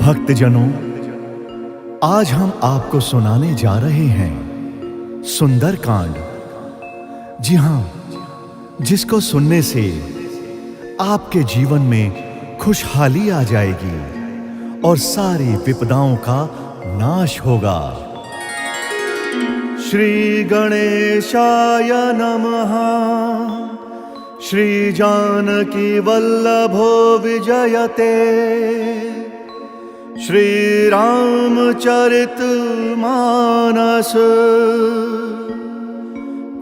भक्तजनों, आज हम आपको सुनाने जा रहे हैं सुंदरकांड। जी हाँ, जिसको सुनने से आपके जीवन में खुशहाली आ जाएगी और सारी विपदाओं का नाश होगा। श्री गणेशाय नमः। श्री जानकी वल्लभो विजयते। श्री रामचरित मानस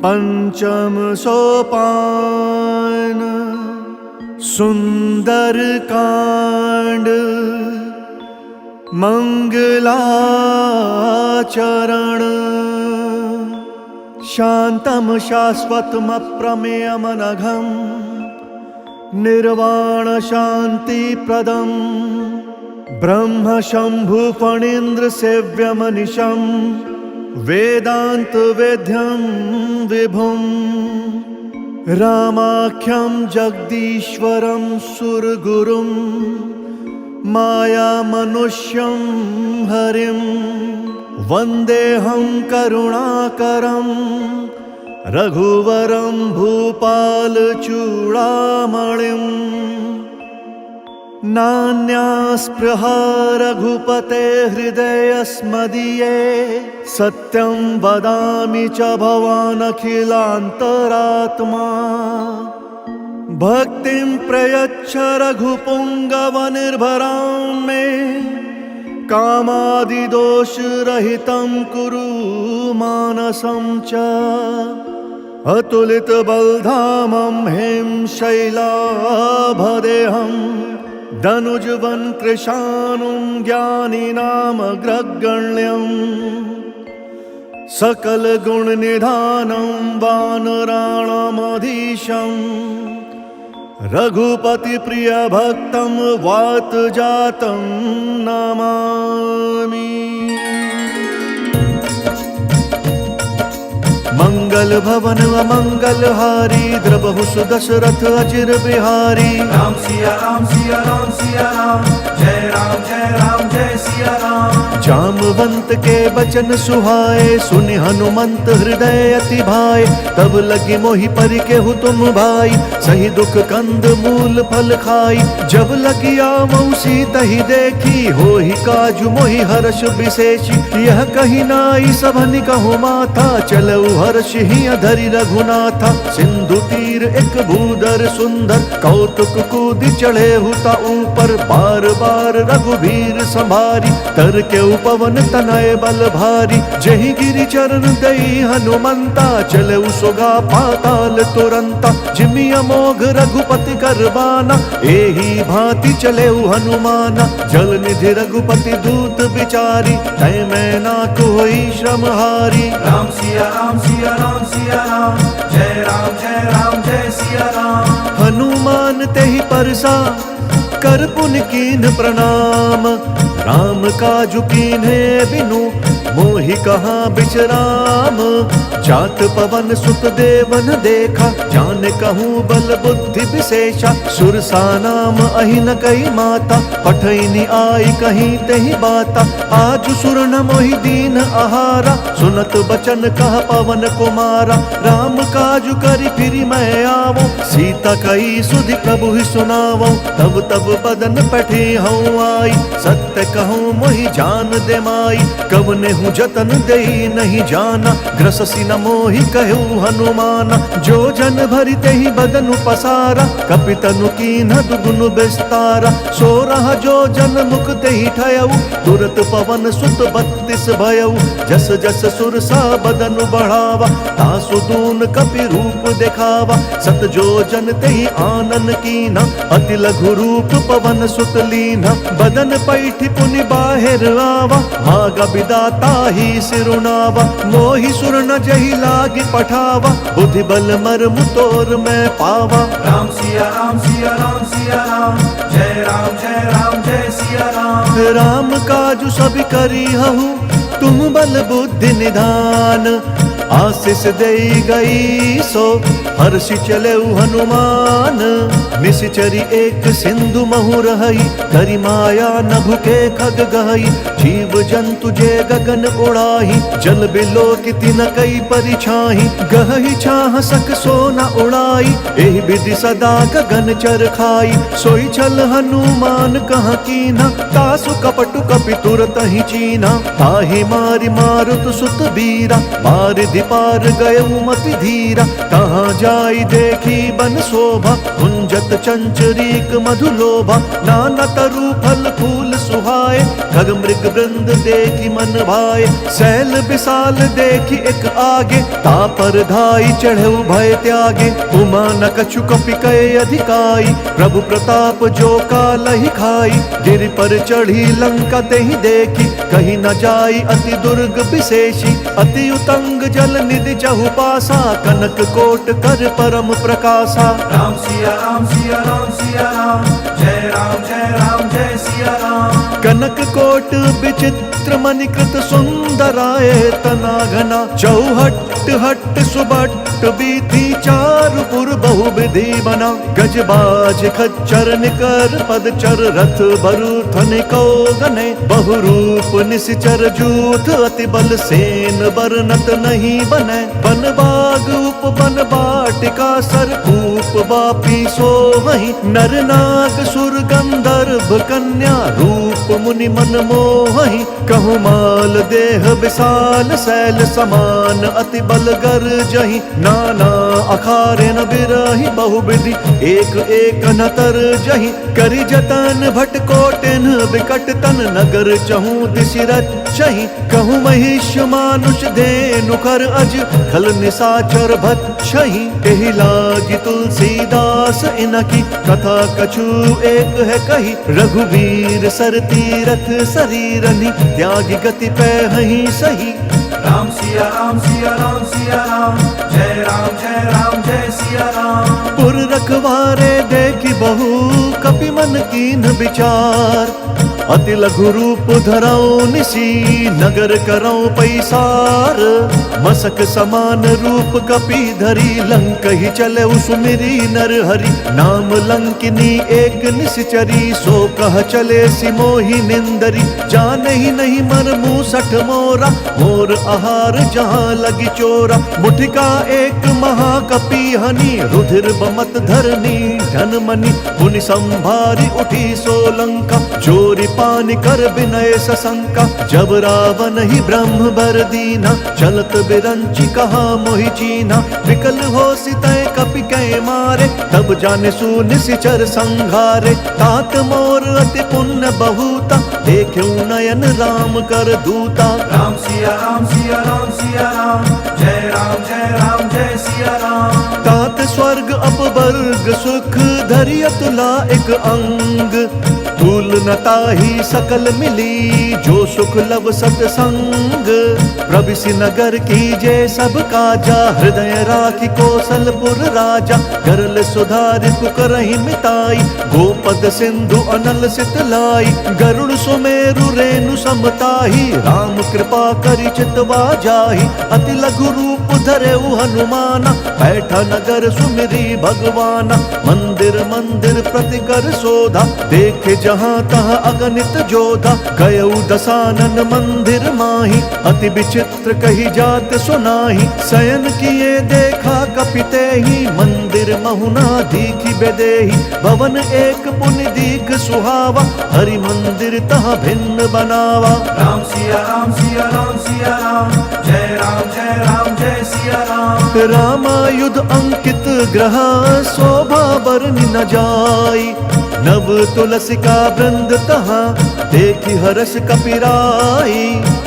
पंचम सोपान। सुंदरकांड मंगलाचरण। शांतम शाश्वतम अप्रमेयम अनघम निर्वाण शांति प्रदम। ब्रह्म शंभु फणीन्द्र सेव्यमनिशं वेदांत वेद्यं विभुं। रामाख्यं जगदीश्वरं सुरगुरुं माया मनुष्यं हरिं। वन्देऽहं करुणाकरं रघुवरं भूपाल चूड़ामणिम्। नान्यास्पृहा रघुपते हृदयस्मदीये। सत्यं वदामि च भवान् अखिलान्तरात्मा। भक्तिं प्रयच्छ रघुपुङ्गवनिर्भरां मे। कामादिदोषरहितं कुरु मानसं च। अतुलितबलधामं हें शैलाभदेहं। धनुजवन कृशानुं ज्ञानिनामग्रगण्यं। सकलगुणनिधानं वानराणामधीशं। रघुपतिप्रियभक्तं वातजातं नमामि। मंगल भवन अमंगलहारी। द्रबहु सुदशरथ अचिर बिहारी। राम सिया राम सिया राम सिया राम। जय राम जय सिया राम। जामवंत के बचन सुहाए। सुनि हनुमंत हृदय अति भाए। तब लगी मोहि परि केहु तुम भाई। सही दुख कंद मूल फल खाई। जब लगी आवऊ सीतहि देखी। होहि काजु मोहि हर्ष विशेषी। यह कही नाई सबनि कहु माथा। चलऊ हर्ष ही अधरि रघुनाथा। सिंधु तीर एक भूधर सुंदर। कौतुक कूदि चढ़े हुता ऊपर। बार बार रघुवीर संभारी। तर के उपवन तनय बल भारी। जहि गिरि चरण दई हनुमंता। चले सुगा पाताल तुरंता। जिमि अमोघ रघुपति करबाना। एही भांति चले हनुमाना। जल निधि रघुपति दूत बिचारी। तय मैं ना कोई श्रम हारी। राम सिया राम सिया राम सिया राम। जय राम जय सिया राम। हनुमान तेहि परसा कर पुन कीन्ह प्रणाम। राम काजु कीन्हे बिनु मोहि कहाँ बिचराम। जात पवन सुत देवन देखा। जान कहूँ बल बुद्धि विशेषा। सुरसा नाम अहिन कई माता। पठैनी आई कहीं तेहि बाता। आज सुर न मोहि दीन आहारा। सुनत बचन कह पवन कुमारा। राम काजु करि फिरि मैं आवो। सीता कई सुधि प्रभु ही सुनावो। तब तब बदन पठी हूँ आई। सत्य कहूँ मोहि जान दे माई। कवने हूँ जतन देई नहीं जाना। ग्रससी न मोहि कहूँ हनुमाना। जो जन भरि तेहि बदनु पसारा। कपितनु कीन्ह दुगुनु विस्तारा। सो रहा जो जन मुख तेहि ठयऊ। तुरत पवन सुत 32 भयऊ। जस जस सुरसा बदनु बढ़ावा। तासु दून कपि रूप दिखावा। सत जो जन तेहि आनन कीन्हा। अति लघु रूप पवन सुत लीन्हा। बदन पैठि पुनि बाहिर आवा। भागा विदाता ही सिरुनावा। मोहि सुर न जहि लागी पठावा। बुद्धि बल मर्म तोर मैं पावा। राम सिया राम सिया राम सिया राम। जय राम जय सिया राम। राम काजु सब करी हहु तुम बल बुद्धि निधान। आशीष देई गई सो हर्षि चले हनुमान। निश्चरी एक सिंधु महु रही, करी माया न भुके खग गहई। जीव जंतु जे गगन उड़ाही, जल बिलो किति न कई परिछाही। गहई छाह सक सो न उड़ाई, एहि विधि सदा गगन चर खाई। सोई छल हनुमान कहाँ कीना, तासु कपटु कपि तुरत ही चीना। ताहि मारि मारुत सुत बीरा, पार दिपार गयउ मति धीरा। कहाँ जाई देखी बन शोभा, कुंजत चंचरीक मधुलोभा। नाना तरु फल फूल सुहाए, खग मृग वृंद देखी मन भाए। सैल विशाल देखी एक आगे, तापर धाई चढ़ऊ भय त्यागे। उमा न कछु कपि कय अधिकाई, प्रभु प्रताप जो कालहि खाई। गिरि पर चढ़ी लंका तेहि देखी, कहीं न जाई अति दुर्ग विशेषी। अति उतंग जल निधि जहु पासा, कनक कोट कर परम प्रकाशा। राम सिया राम सिया राम सिया राम, जय राम जय सिया राम। कनक कोट विचित्र मणिकृत सुंदराय तना घना। चौहट हट सुबट बीथी, चारु पुर बहु विधि बना। गजबाज खच्चर निकर पदचर, रथ बरूथन को गने। बहुरूप निश्चर जूथ, अति बल सेन बरनत नहीं बने। बन बाग उप बन बाटिका, सरकूप बापी सोहहि। नर नाग सुर गंधर्व कन्या, रूप मुनि मन मोहहि। कहु माल देह विशाल, शैल समान अति बल गर्जहि। नाना अखारे न बिरहि, बहुविधि एक एक न तरजहि। करि जतन भट कोटिन बिकट तन, नगर चहु दिशि रचहि। कहु महिष मानुष धेनु खर अज, खल निशाचर भक्षहि। एहि लागी तुलसीदास इनकी, कथा कछु एक है कही। रघुवीर सर तीरथ शरीरनि, त्यागी गति पैहि सही। राम सिया राम सिया राम सिया राम, जय राम जय सिया राम। पुर रखवारे देखी बहु, कपि मन कीन विचार। अति लघु रूप धरऊ निसी, नगर करऊ पैसार। मसक समान रूप कपि धरी, लंक ही चले सुमिरी नर हरि। नाम लंकिनी एक निश्चरी, सो कह चले सिमोहि निंदरी। जान ही नहीं मर मूसठ मोरा, मोर आहार जहाँ लगी चोरा। मुठिका एक महाकपि हनि, रुधिर बमत धरनी धन मनि। पुनि संभारी उठी सोलंका, चोरी पानी कर विनय सशंका। जब रावण ही ब्रह्म बर दीना, चलत बिरंची कहा मोहि चीना। विकल हो सितय कपि कै मारे, तब जाने सु निशिचर संघारे। तात मोर अति पुण्य बहुता, देख्यु नयन राम कर दूता। राम सिया राम सिया राम सिया राम, जय राम जय सिया राम। तात स्वर्ग अपवर्ग सुख, धरि अतुला एक अंग। तुल न ताहि सकल मिली, जो सुख लब सतसंग। प्रविशि नगर कीजे सब काजा, हृदय राखी कौशलपुर राजा। करल सुधारि पुकरहि मिताई, गोपद सिंधु अनल सित लाई। गरुड़ सुमेरु रेणु समताही, राम कृपा करि चितवा जाहि। अति लघु रूप धरेउ हनुमाना, बैठा नगर सुमिरी भगवाना। मंदिर मंदिर प्रति कर शोधा, देखे जहाँ तहाँ अगणित जोधा। गयउ दसानन मंदिर माही, अति विचित्र कही जात सुनाही। शयन किए देखा कपिते ही, मंदिर महुना दीखी बेदेही। भवन एक पुनि दीख सुहावा, हरि मंदिर तहाँ भिन्न बनावा। राम सिया राम सिया राम सिया राम, जय राम जय सिया राम। रामायुध अंकित ग्रह, शोभा बरनि न जाई। नव तुलसिका वृंद तहाँ, देखी हर्ष कपिराई।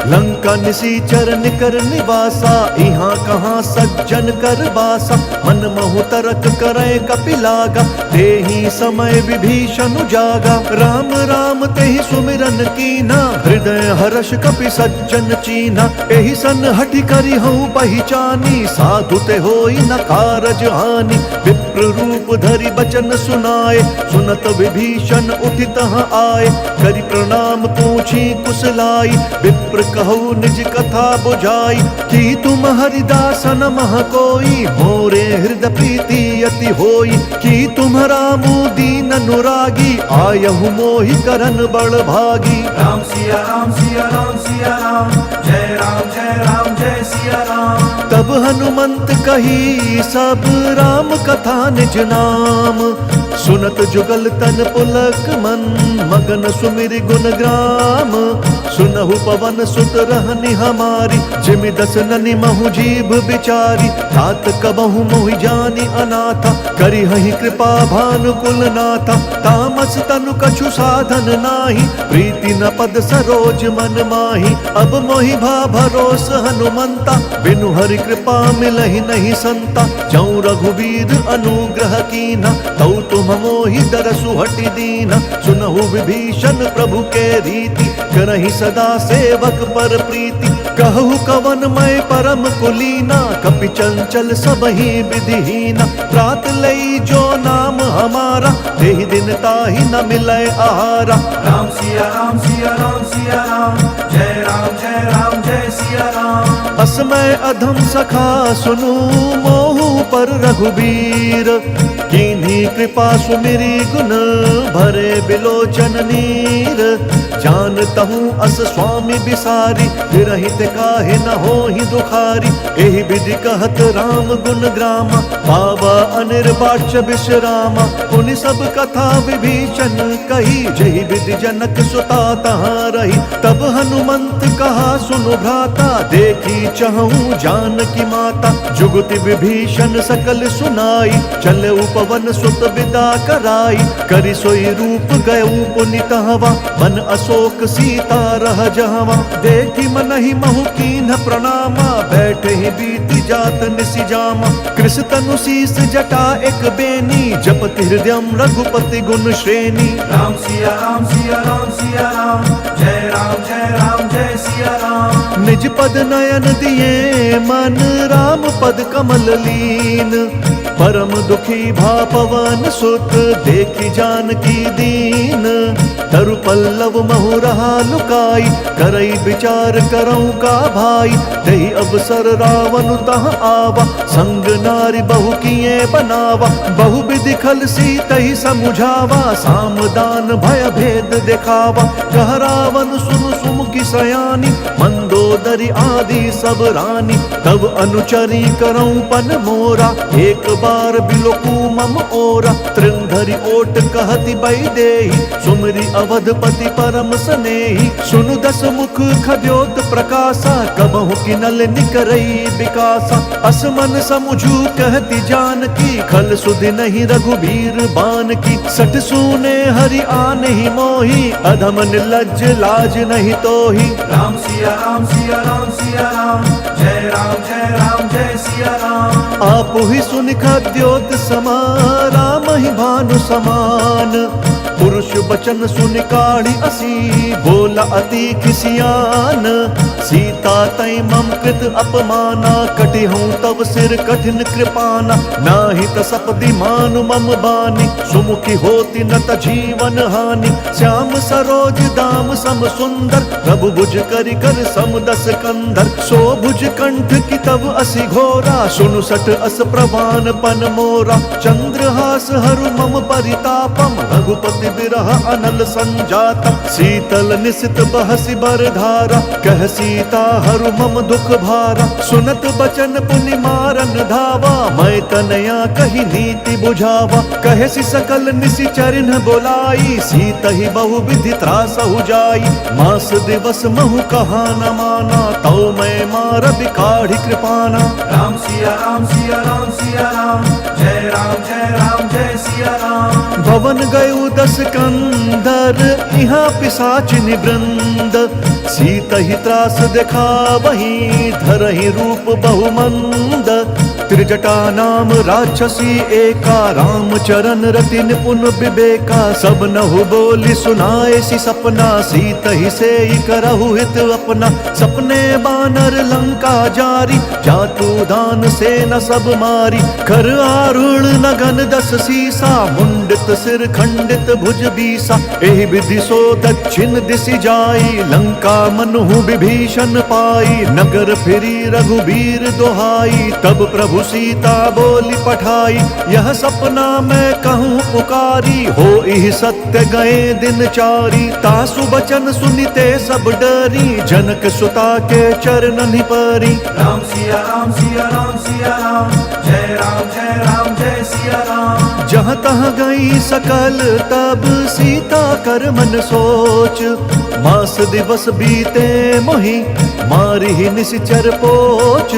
लंका निशीचर निकर निवासा, यहाँ कहाँ सज्जन कर बासा। मन महु तरक करे कपिलागा, तेहि समय विभीषण जागा। राम राम तेहि सुमिरन कीना, हृदय हर्ष कपि सज्जन चीना। एहि सन हठि करि हऊँ पहिचानी, साधु ते होई न कारज हानि। विप्र रूप धरि बचन सुनाए, सुनत विभीषण उठि तहाँ आए। करि प्रणाम पूछी कुशलाई, विप्र कहु निज कथा बुझाई, कि तुम हरिदासन मह कोई, मोरे हृदय प्रीति अति होई। कि तुम्हारा दीन अनुरागी, आयहु मोहि करन बड़ भागी। राम सिया राम सिया राम सिया राम, जय राम जय सिया राम। तब हनुमंत कही सब राम कथा निज नाम, सुनत जुगल तन पुलक मन, मगन सुमिर गुण ग्राम। सुनहु पवन सुत रहनि हमारी, जिमि दस ननि महु जीभ बिचारी। तात कबहु मोहि जानि अनाथा, करिहहि कृपा भानुकुल नाथा। तामस तनु कछु साधन नाही, प्रीति न पद सरोज मन माही। अब मोहि भा भरोस हनुमंता, बिनु हरि कृपा मिलहि नहीं संता। जौं रघुवीर अनुग्रह कीना, तौ तुम मोहि दरसु हटि दीना। सुनहु विभीषण प्रभु के रीति, करहि सदा सेवक पर प्रीति। कहु कवन मैं परम कुलीना, कपि चंचल सबहि विधिहीना। त्रात लई जो नाम हमारा, तेहि दिन ताहि न मिलै आहारा। राम सिया राम सिया राम सिया राम, जय राम जय सिया राम। असमय अधम सखा सुनु, मोहु पर रघुबीर। कीन्ही कृपा सुमिरी गुण, भरे बिलोचन नीर। जानतहु अस स्वामी बिसारी, विरहित काहे न होहि दुखारी। एहि विधि कहत राम गुण ग्रामा, पावा अनिर्वाच्य विश्रामा। पुनि सब कथा विभीषण कही, जहि विधि जनक सुता तहाँ रही। तब हनुमंत कहा सुनु भ्राता, देखी चहु जानकी माता। जुगति विभीषण सकल सुनाई, चले उपवन सुत विदा कराई। करि सोई रूप गयउ पुनि तहवा, मन अशोक सीता रह जहवा। देखी मनहि महु कीन्ह प्रणामा, बैठे ही बीती जात निसि जामा। कृष तनु शीस जटा एक बेनी, जपति हृदयम रघुपति गुण श्रेणी। राम सिया राम सिया राम सिया राम, जय राम जय सिया राम। निज पद नयन दिए मन, राम पद कमल लीन। परम दुखी भा पवन सुत, देखी जानकी दीन। तरु पल्लव महु रहा लुकाई, करई विचार करऊं का भाई। तेहि अवसर रावण तह आवा, संग नारी बहु किए बनावा। बहु विधि खल सीतहि समुझावा, सामदान भय भेद दिखावा। कह रावण सुनु सुमुखी सयानी, मंदोदरी आदि सब रानी। तब अनुचरी करऊं पन मोरा, एक बार बिलोकू मम ओरा। तृंधरि ओट कहति बैदेही, सुमरि अवधपति परम सनेही। सुनु दस मुख खद्योत प्रकाशा, कबहु किनल निकरई विकासा। असमन समुझू कहति जानकी, खल सुधि नहीं रघुबीर बान की। सठ सूने हरि आनहि मोहि, अधम निर्लज्ज लाज नहीं तोहि। राम सिया राम सिया राम सिया राम, जय राम जय सिया राम। आपु ही सुनि खद्योत समा, राम ही भानु समान। पुरुष बचन सुनि काढ़ी असी, बोला अति खिसियान। सीता तै मम कृत अपमाना, कटिहूँ तब सिर कठिन कृपाना। नाहि त सपदि मानु मम बानी, सुमुखी होती न त जीवन हानि। श्याम सरोज दाम सम सुंदर, प्रभु भुज करि कर सम दस कंधर। सो भुज कंठ की तब असि घोरा, सुनु सठ अस प्रवान पन मोरा। चंद्रहास हरु मम परितापम, रघुपति बिरह अनल संजातम। शीतल निसित बहसि बरधारा, कह सीता हरु मम दुख भारा। सुनत बचन पुनि मारन धावा, मैं तनया कही नीति बुझावा। कहसि सकल निसि चरिन बोलाई, सीतहि बहु विधि त्रासहु जाई। मास दिवस महु कहा न माना, तौ मैं मार बिकाढ़ी कृपाना। राम सिया राम सिया राम सिया राम, जय राम जय सिया राम। भवन गयु दस कंदर, यहाँ पिशाचिनि वृंद। सीतहि त्रास देखा वही, धरहि रूप बहुमंद। त्रिजटा नाम राक्षसी एका, राम चरण रति निपुण विवेका। सब नहु बोली सुनाए सी सपना, सीत ही से करहु हित अपना। सपने बानर लंका जारी, जातु दान से न सब मारी। कर आरूढ़ नगन 10 सीसा, मुंडित सिर खंडित भुज बीसा। एहि विधि सो दक्षिण दिशि जाई, लंका मनहु विभीषण पाई। नगर फिरी रघुबीर दोहाई, तब प्रभु सीता बोली पठाई। यह सपना मैं कहूँ पुकारी, हो इह सत्य गए दिन चारी। तासु बचन सुनिते सब डरी, जनक सुता के चरणनि परी। राम सिया राम सिया राम सिया राम, जय राम जय राम जय सिया राम। जहाँ तहाँ गई सकल तब सीता कर मन सोच। मास दिवस बीते मोहि, मारी ही निशिचर पोच।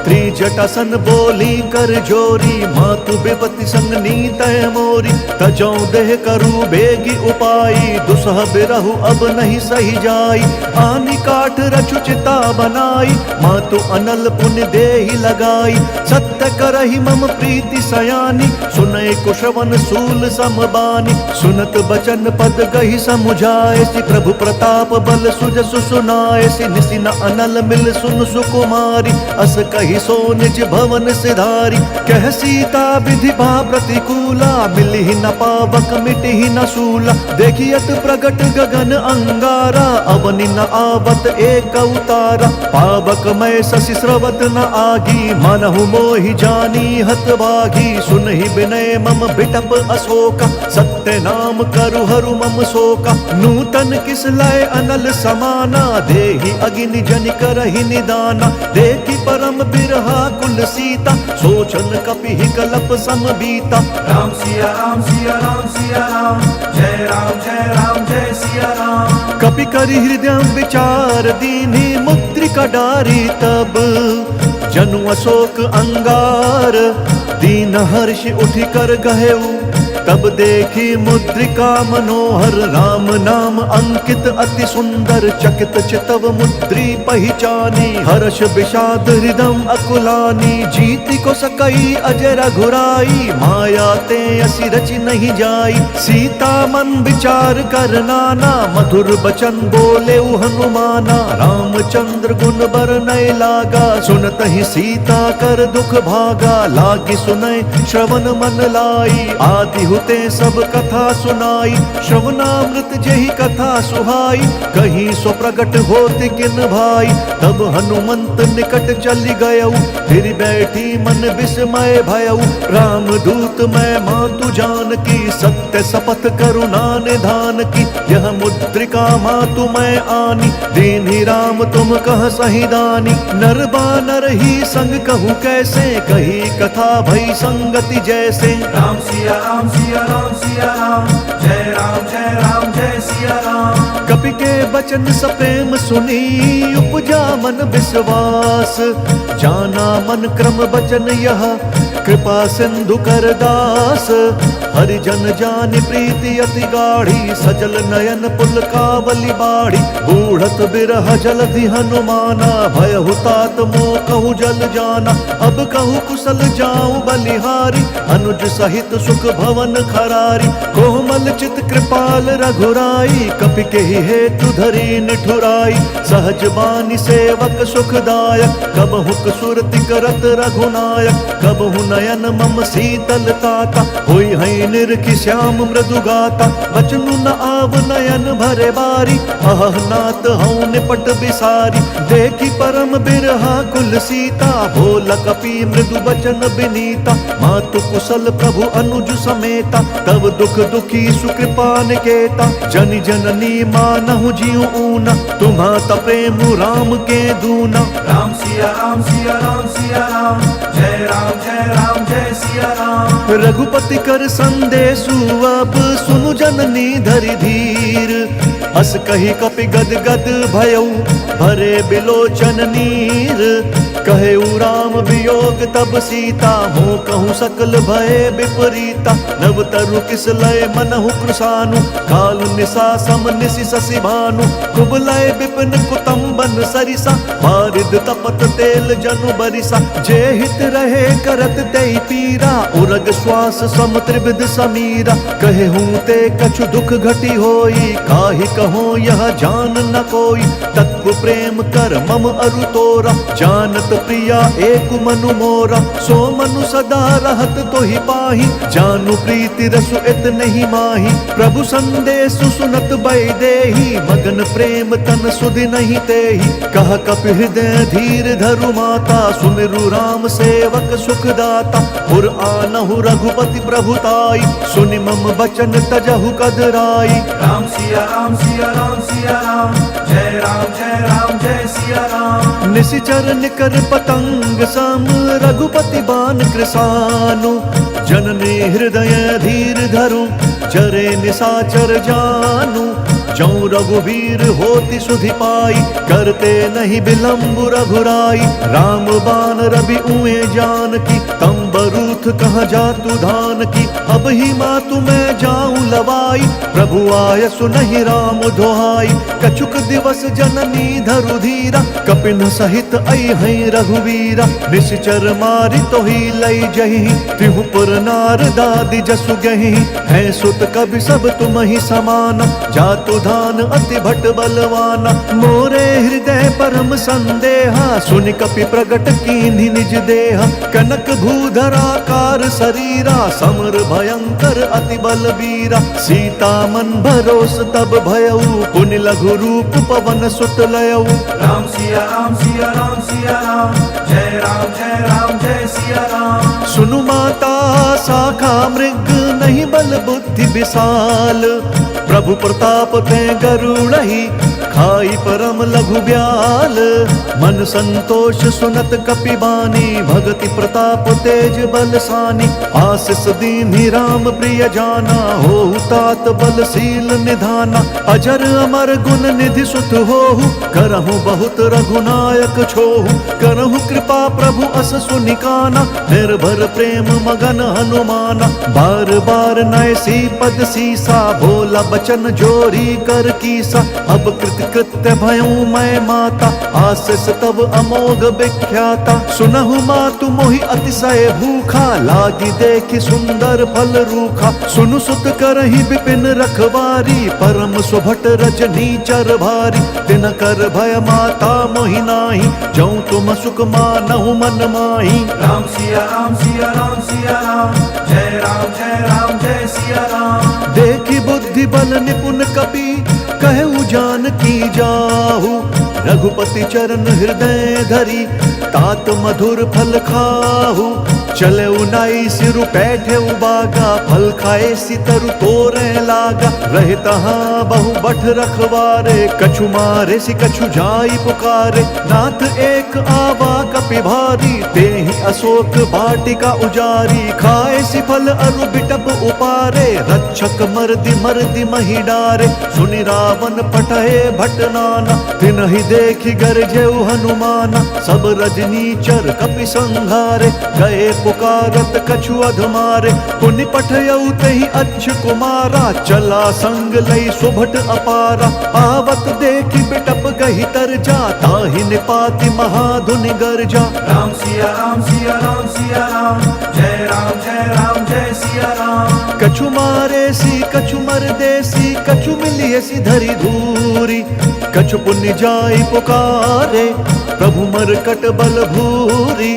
त्रिजटा सन बोली कर जोरी, मातु विपति संग नीतय मोरी। तजौ देह करु बेगी उपाई, दुसह बिरहु अब नहीं सही जाई। आनि काठ रचु चिता बनाई, मातु अनल पुण्य देहि लगाई। सत्य करहि मम प्रीति सयानी, सुनय कुशवन सूल समबानी। सुनत बचन पद गहि समुझाए, सि प्रभु प्रताप बल सुजसु सुनाए। सि निसि न अनल मिल सुन सुकुमारी, अस कहि सो निज भवन सिधारी। कह सीता विधि भा प्रतिकूला, मिलहि न पावक मिटहि न सूला। देखियत प्रगट गगन अंगारा, अवनि न आवत एक अवतारा। पावक मैं शशि स्रवत न आगी, मनहु मोहि जानी हत भागी। सुनहि विनय मम बिटप अशोका, सत्य नाम करु हरु मम शोका। नूतन किस लय अनल समाना, देहि अगिनि जनि करहि निदाना। देखि परम बिरहा कुल सीता, सोचन कपिहि कलप सम बीता। राम सिया राम सिया राम सिया राम, जय राम जय सिया राम। कपि करि हृदय विचार दीन्हि, मुद्रिका डारी तब जनु अशोक अंगार। दीन हर्षि उठि कर गहेउ, तब देखी मुद्रिका मनोहर। राम नाम अंकित अति सुंदर, चकित चितव मुद्री पहिचानी। हर्ष विषाद हृदय अकुलानी, जीति को सकई अजय रघुराई। माया ते असि रचि नहीं जाई, सीता मन विचार कर नाना। मधुर बचन बोले हनुमाना, रामचंद्र गुण बरनय लागा। सुनत ही सीता कर दुख भागा, लागी सुनय श्रवण मन लाई। आदि हुते सब कथा सुनाई, श्रवणामृत जेहि कथा सुहाई। कहीं सो प्रगट होति किन भाई, तब हनुमंत निकट चली गयऊ। फिर बैठी मन विस्मय भयऊ, राम दूत मैं मातु जानकी। सत्य शपथ करुणा निधान की, यह मुद्रिका मातु मैं आनी। दीन्हि राम तुम कह सही दानी, नर बानर ही संग कहूँ कैसे। कही कथा भई संगति जैसे। राम सिया राम सिया राम सिया राम, जय राम जय सिया राम। कपि के बचन सप्रेम सुनी, उपजा मन विश्वास। जाना मन क्रम बचन यह, कृपा सिंधु कर दास। हरिजन जानि प्रीति अति गाढ़ी, सजल नयन पुलकावली बाढ़ी। बूढ़त बिरह जलधि हनुमाना, भयहु तात मोह कहु जल जाना। अब कहु कुशल जाऊं बलिहारी, अनुज सहित सुख भवन खरारी। कोमल चित कृपाल रघुराई, कपि केहि हेतु धरि निठुराई। सहज बानी सेवक सुखदायक, कबहु सुरति करत रघुनायक। कबहु नयन मम शीतल ताता, होई है निरखि श्याम मृदु गाता। बचनु न आव नयन भरे बारी, अह नाथ हऊँ निपट बिसारी। देखी परम बिरहा कुल सीता, बोल कपि मृदु बचन बिनीता। मातु कुशल प्रभु अनुज समेता, तब दुख दुखी सुकृपा निकेता। जनि जननी मानहु जिउ ऊना, तुम्हा प्रेम राम के दूना। राम सिया राम सिया राम सिया राम, जय राम जय सिया राम। रघुपति कर संदेशु अब सुनु जननी धरि धीर। अस कही कपि गद गद भयऊ, भरे बिलोचन नीर। कहे राम वियोग तब सीता, हो कहूँ सकल भय विपरीता। नव तरु किस लय मनहु कृशानु, कालु निशा सम निशि शशि भानु। कुबलय विपिन कुतुम्बन सरिसा, बारिद तपत तेल जनु बरिसा। जे हित रहे करत तेहि पीरा, उरग श्वास सम त्रिविध समीरा। कहे हूँ ते कछु दुख घटी होई, काहि कहो यह जान न कोई। तत्व प्रेम कर मम अरु तोरा, जानत प्रिया एक मनु मोरा। सो मनु सदा रहत तोहि पाहि, जानु प्रीति रसु इत नहीं माही। प्रभु संदेश सुनत बैदेही, मगन प्रेम तन सुधि नहीं तेहि। कह कपि हृदय धीर धरु माता, सुमिरु राम सेवक सुखदाता। पुर आनहु रघुपति प्रभुताई, सुनि मम बचन तजहु कदराई। राम सिया राम सिया राम सिया राम, जय राम जय सिया राम। निशिचर निकर पतंग सम, रघुपति बान कृसानु। जननी हृदय धीर धरु, जरे निशाचर जानु। जौ रघुवीर होति सुधि पाई, करते नहीं विलंब रघुराई। राम बान रवि उए जानकी, तम बरूथ कहाँ जातु धान की। अब ही मातु मैं जाऊं लवाई, प्रभु आय सुनहि राम दोहाई। कछुक दिवस जननी धरु धीरा, कपिन सहित अइहै रघुवीरा। निश्चर मारि तोहि लई जहि, तिहु पुर नार दादि जसु गहि। है सुत कवि सब तुम ही समाना, जातु धान अति भट बलवाना। मोरे हृदय परम संदेहा, सुनि कपि प्रगट कीन्हि निज देहा। कनक भूधराकार शरीरा, समर भयंकर अति बलबीरा। सीता मन भरोस तब भयउ, पुनि लघु रूप पवन सुत लयउ। राम सिया राम सिया राम सिया राम, जय राम जय सिया राम। सुनु माता शाखा मृग, नहीं बल बुद्धि विशाल। प्रभु प्रताप ते गरुड़हि, खाई परम लघु ब्याल। मन संतोष सुनत कपि बानी, भगति प्रताप तेज बलसानी। आशीष दीन्हि राम प्रिय जाना, होहु तात बलशील निधाना। अजर अमर गुण निधि सुत होहु, करहु बहुत रघुनायक छोहु। करहु कृपा प्रभु अस सुनिकाना, निर्भर प्रेम मगन हनुमाना। बार बार नयसी पद सीसा, बोला बचन जोरी कर कीसा। अब कृत्य भयऊ मैं माता, आशीष तब अमोघ विख्याता। सुनहु मातु मोहि अतिशय भूखा, लागी देखि सुंदर फल रूखा। सुनु सुत करहि विपिन रखवारी, परम सुभट रजनी चर भारी। तिन कर भय माता मोहि नाही, जौ तुम सुख मानहु मन माही। राम सिया राम सिया राम सिया राम, जय राम जय सिया राम। देखि बुद्धि बल निपुण कपि, कहु जानकी जाहु। रघुपति चरण हृदय धरी, तात मधुर फल खाहु। चले उनाई सिरु बैठे बागा, फल खाए सितरु तोरे लागा। रहे तहाँ बहु बठ रखवारे, कछु मारे सि कछु जाई पुकारे। नाथ एक आवा कपि भारी, तेहि अशोक वाटिका उजारी। खाए सि फल अरु बिटप उपारे, रक्षक मर्दि महि डारे। सुनि रावण पटहे भट नाना, तिनहि देखि गरजेउ हनुमाना। सब रजनीचर कपि संघारे, गए पुकारत कछु अधमारे। पुनि पठयउ तेहि अच्छ कुमारा, चला संग लई सुभट अपारा। आवत देखि बिटप गहि तरजा, ताहि निपाति महाधुनि गर्जा। राम सिया राम सिया राम सिया राम, जय राम जय सिया राम। कछु मारे सी कछु मर देसी, कछु मिलिए सी धरि धूरी। कछु पुण्य जाई पुकारे, प्रभु मरकट बल भूरी।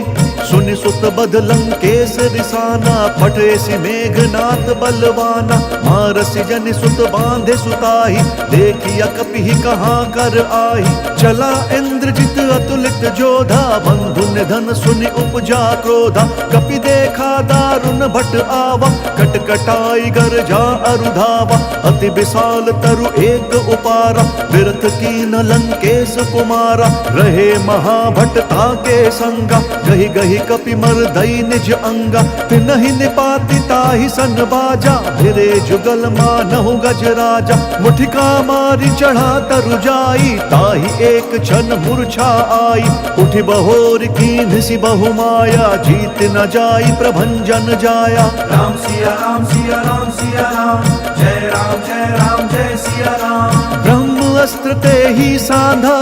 सुनि सुत बद लंकेश रिसाना, फटे सि मेघनाथ बलवाना। मारसि जनि सुत बांधे सुताही, देखिया कपि कहाँ कर आही। चला इंद्रजित अतुलित जोधा, बंधु निधन सुनि उपजा क्रोधा। कपि देखा दारुण भट आवा, कटकटाई गर्जा अरुधावा। अति विशाल तरु एक उपारा, विरथ कीन लंकेश कुमारा। रहे महाभट ताके संगा, गहि गहि तेहि कपि मर्दई निज अंगा, तिनहि निपाति ताहि सन बाजा, भिरे जुगल मानहु गज राजा। मुठिका मारी चढ़ा तरु जाई, ताहि एक क्षण मूर्छा आई। उठि बहोर कीन्ह सि बहु माया, जीत न जाई प्रभंजन जाया। राम सिया राम सिया राम सिया राम, जय राम जय सिया राम। ब्रह्म अस्त्र ते ही साधा,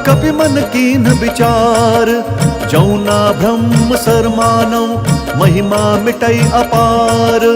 कपि मन कीन्ह विचार। जौना ब्रह्म सर मानौ, महिमा मिटई अपार।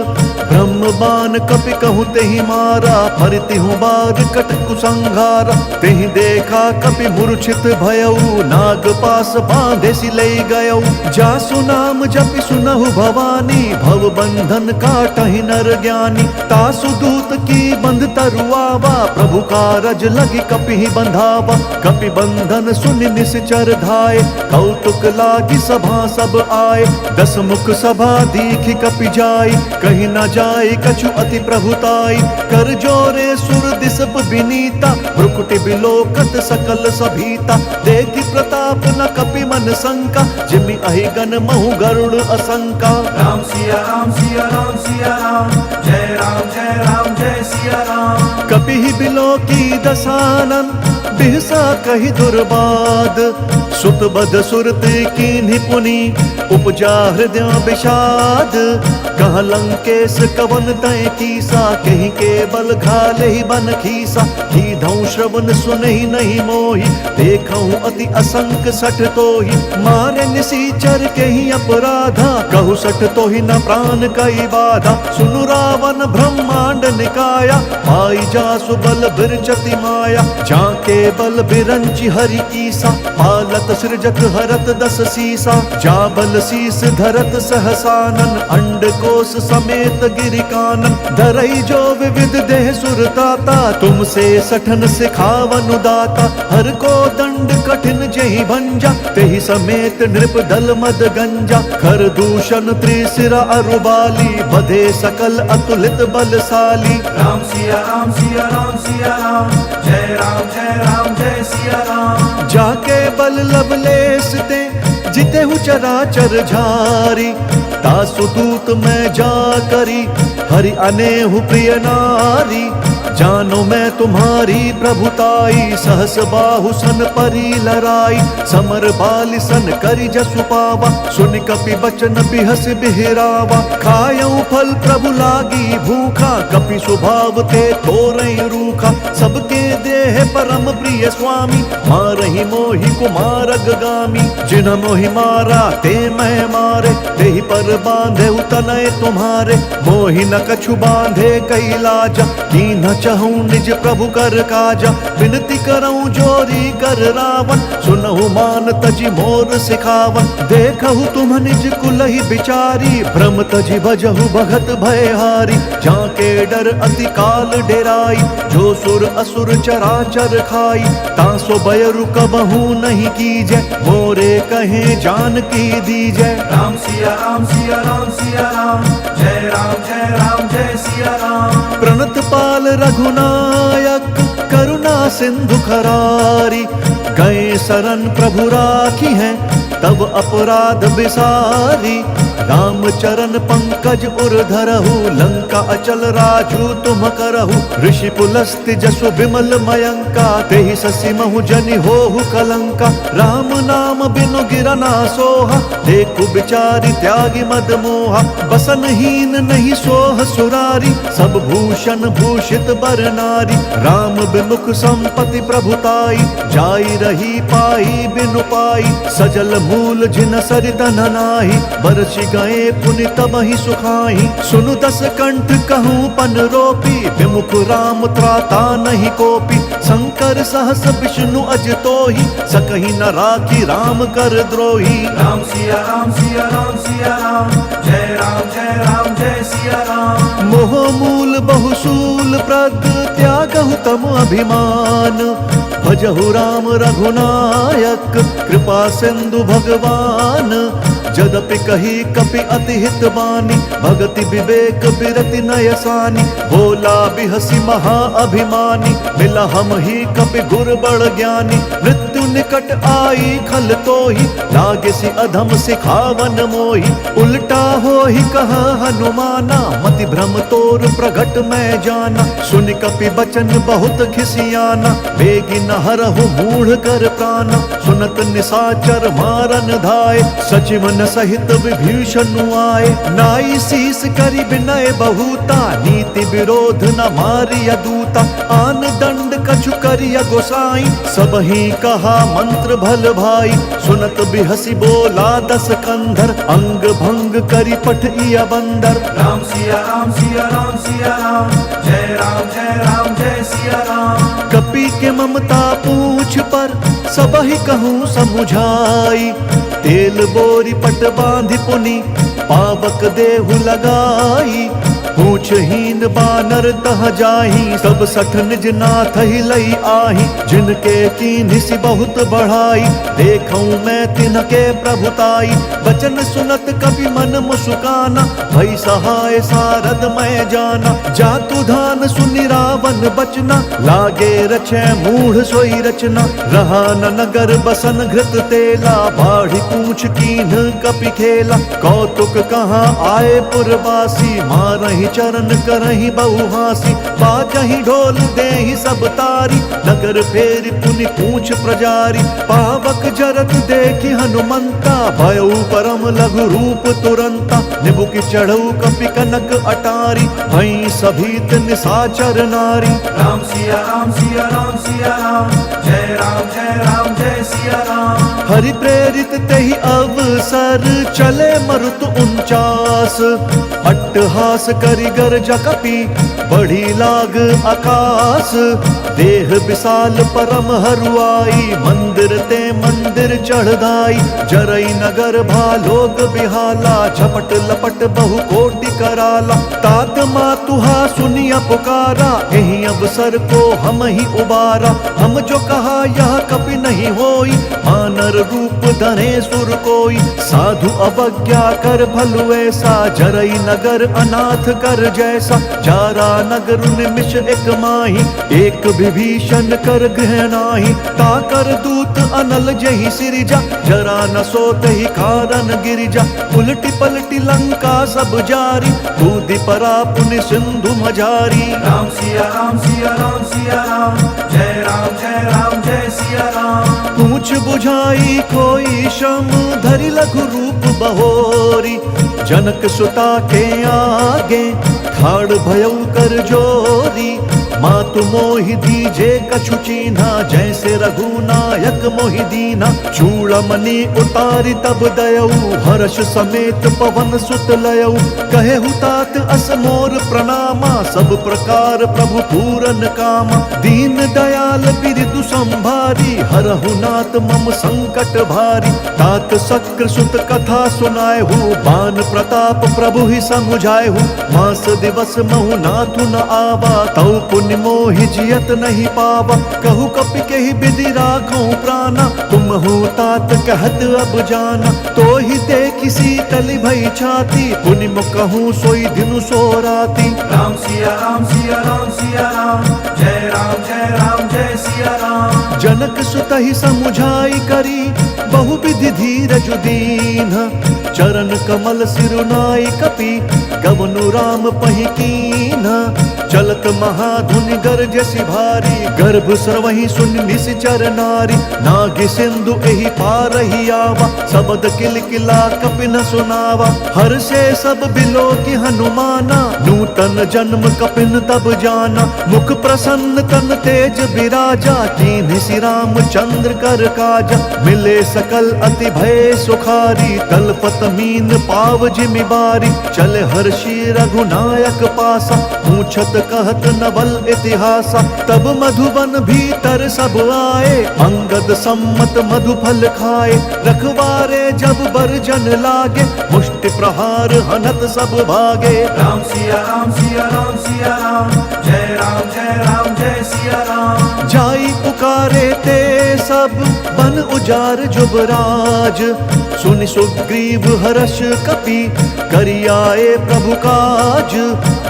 ब्रह्म बाण कपि कहूँ तेहि मारा, फरतिहु बार कट कुसंहारा। तेहि देखा कपि मूर्छित भयऊ, नाग पास बांधे सि लई गयऊ। जासु नाम जपि सुनहु भवानी, भव बंधन काटहि नर ज्ञानी। तासु दूत की बंध तरुआवा, प्रभु कारज लगी कपि बंधावा। कपि बंधन सुनि निश्चर धाये, कौतुक लागी सभा सब आए। दस मुख सभा दीखि कपि जाई, कहीं न जाय कछु अति प्रभुताई। कर जोरे सुर दिसप विनीता, भ्रुकुटि बिलोकत सकल सभीता। देखि प्रताप न कपि मन शंका, जिमि अहि गण महु गरुड़ असंका। राम सिया राम सिया राम सिया राम, जय राम जय सिया राम। कपि बिलोकी दसानन, बिहसा कहि दुर्बाद। सुत बद सुरत कीन्हि पुनि, उपजा हृदय विषाद। कह लंकेश कवन तय कीसा, कहीं केवल घाले ही बन खीसा। कीधौ श्रवण सुनहि नहीं मोहि, देखऊं अति असंक सठ तोहि। मारे निसीचर कहीं अपराधा, कहु सठ तोहि न प्राण कई बाधा। सुनु रावण ब्रह्मांड निकाया, पाई जासु बल बिरचति माया। जाके बल बिरंचि हरि ईसा, पालत सृजत हरत दस सीसा। जा बल शीस धरत सहसानन, अंड कोश समेत गिरि कानन। धरई जो विविध देह सुरताता, तुमसे सठन सिखावन दाता। हर को दंड कठिन जहि भंजा, तेहि समेत नृप दल मद गंजा। खर दूषण त्रिशिरा अरुबाली, बधे सकल अतुलित बलशाली। राम सिया राम सिया राम सिया राम, जय राम जय सिया राम। जाके बल लवलेस ते, जितेहु चराचर झारी। तासु दूत मैं जा करी, हरि अनेहु प्रिय नारी। जानो मैं तुम्हारी प्रभुताई, सहस बाहु सन परी लराई। समर बालि सन करि जसु पावा, सुनि कपि बचन बिहस बिहरावा। खायऊ फल प्रभु लागी भूखा, कपि स्वभाव ते तोरई रूखा। सबके देह परम प्रिय स्वामी, मारहि मोहि कुमार अगगामी। जिन्ह मोहि मारा ते मैं मारे, तेहि पर बांधे तनय तुम्हारे। मोहि न कछु बांधे कैलाजा, कीन्ह चहूँ निज प्रभु कर काजा। विनती करऊँ जोरी कर रावण, सुनहु मान तजि मोर सिखावन। देखहु तुम निज कुलहि बिचारी, भ्रम तजि भजहु भगत भयहारी। जाके डर अति काल डेराई, जो सुर असुर चराचर खाई। तासो बयरु कबहू नहीं कीजै, मोरे कहे जानकी दीजै। राम सिया राम सिया राम सिया राम, जय राम जय सिया राम। प्रणत पाल रघुनायक, करुणा सिंधु खरारी। गए शरण प्रभु राखी हैं, तब अपराध बिसारी। राम चरण पंकज उर धरहु, लंका अचल राजू तुम करहु। ऋषि पुलस्त्य जसु विमल मयंका, तेहि ससि महु जनि होहु कलंका। राम नाम बिनु गिरना सोहा, देखु बिचारी त्यागी मद मोहा। बसनहीन नहीं सोह सुरारी, सब भूषण भूषित बर नारी। राम बिमुख संपत्ति प्रभुताई, जाई रही पाई बिनु पाई। सजल मूल जिन सरित नाही, बरसि गए पुनि तबहि सुखाई। सुनु दस कंठ कहूँ पन रोपी, विमुख राम त्राता नहीं कोपी। शंकर सहस विष्णु अज तोहि, सकहि न राखी राम कर द्रोही। राम सिया राम सिया राम सिया राम, जय राम जय सिया राम। मोह मूल बहुसूल प्रद, त्यागहु तम अभिमान। भजहु राम रघुनायक, कृपा सिंधु भगवान। जदपि कही कपि अति हित बानी, भगति विवेक बिरति नयसानी। बोला बिहसी महा अभिमानी, मिला हम ही कपि गुर बड़ ज्ञानी। मृत्यु निकट आई खल तोहि, लागे सी अधम सिखावन मोहि। उल्टा हो ही कहा हनुमाना, मति भ्रम तोर प्रगट मैं जाना। सुन कपि बचन बहुत खिसियाना, बेगी न हरहु मूढ़ कर प्राणा। सुनत निशाचर मारन धाय, सचिवन सहित विभीषण आए। नाई शीस करि विनय बहुता, नीति विरोध न मारिय दूता। आन दंड कछु करिय गोसाई, सबहि कहा मंत्र भल भाई। सुनत बिहसी बोला दस कंधर, अंग भंग करि पठिय बंदर। राम सिया राम सिया राम सिया राम, जय राम जय राम जय सिया राम। कपि के ममता पूछ पर, सबहि कहूँ समुझाई। तेल बोरी पट बांधि पुनि, पावक देहु लगाई। पूछहीन बानर तह जाही, सब सठ निज नाथ ही लई आही। जिनके कीन्हि सि बहुत बढ़ाई, देखऊं मैं तिनके प्रभुताई। बचन सुनत कपि मन मुस्काना, भई सहाय सारद मैं जाना। जातु धान सुनि रावण बचना, लागे रचै मूढ़ सोई रचना। रहा न नगर बसन घृत तेला, बाढ़ी पूछ कीन्ह कपि खेला। कौतुक कहाँ आए पुरवासी, मारहि चरण करहि बहुहासी। बाजहि ढोल देहि सब तारी, नगर फेरि पुनि पूछ प्रजारी। पावक जरत देखि हनुमंता, भयउ परम लघु रूप तुरंता। निबुकि चढ़ऊ कपि कनक अटारी, भई सभीत निशाचर नारी। राम सिया राम सिया राम सिया राम, जय राम जय सिया राम। हरि प्रेरित तेहि अवसर, चले मरुत 49। अट्टहास करि गर्ज कपि, बढ़ी लाग आकाश। देह विशाल परम हरुआई, मंदिर ते मंदिर चढ़ दाई। जरई नगर भालोग बिहाला, झपट लपट बहु कोटि कराला। तात मातुहा सुनिया पुकारा, एहि अवसर को हम ही उबारा। हम जो कहा यह कपि नहीं होई, मानर रूप धरे सुर कोई। साधु अवज्ञा कर भलु ऐसा, जरई नगर अनाथ कर जैसा। जारा नगर निमिष एक माही, एक विभीषण कर गृह नाही। ताकर दूत अनल जहि सिरिजा, जरा न सोतहि कारण गिरिजा। उलटी पलटी लंका सब जारी, कूदि परा पुनि सिंधु मझारी। राम सिया राम सिया राम सिया राम, जय राम जय सिया राम। पूछ बुझाई कोई श्रम, धरि लघु रूप बहोरी। जनक सुता के आगे, ठाड़ भयउ कर जोरी। मातु मोहि दीजे कछु चीन्हा, जैसे रघुनायक मोहि दीना। चूड़मणि उतारी तब दयऊ, हर्ष समेत पवन सुत लयऊ। कहेहु तात अस मोर प्रणामा, सब प्रकार प्रभु पूरन कामा। दीन दयाल बिरदु संभारी, हरहु नाथ मम संकट भारी। तात शक्र सुत कथा सुनाएहु, बान प्रताप प्रभु ही समुझाएहु। मास दिवस महु नाथु न आवा, तौ पुण्य मोहि जियत नहीं पावा। कहु कपि केहि विधि राखऊं प्राणा, तुम हो तात कहत अब जाना। तो ही देखि शीतल भई छाती, पुनि कहूँ सोई दिनु सो राती। राम सिया राम सिया राम सिया राम, जय राम जय सिया राम। जनक सुत ही समुझाई करी, बहु विधि धीरज दीन। चरण कमल सिरुनाई कपि, गवनु राम पहि कीन्हा। चलत महाधुनि गरजसि भारी, गर्भ स्रवहि सुन निश्चर नारी। नागि सिंधु एहि पारहि आवा, सबद किलकिला कपि न सुनावा। हर से सब बिलो की हनुमाना, नूतन जन्म कपिन तब जाना। मुख प्रसन्न तन तेज विराजा, कीन्हि सि रामचंद्र कर काजा। मिले सकल अति भय सुखारी, तलपत मीन पाव जिमि बारी। चले हर्षि रघुनायक पासा, पूछत कहत नवल इतिहासा। तब मधुबन भीतर सब आए, अंगद सम्मत मधु फल खाए। रखवारे जब बरजन लागे, मुष्टि प्रहार हनत सब भागे। राम सिया राम सिया राम सिया राम, जय राम जय सिया राम। जाई पुकारे ते सब, बन उजार जुबराज। सुनि सुग्रीव हर्ष कपि करि आए प्रभु काज।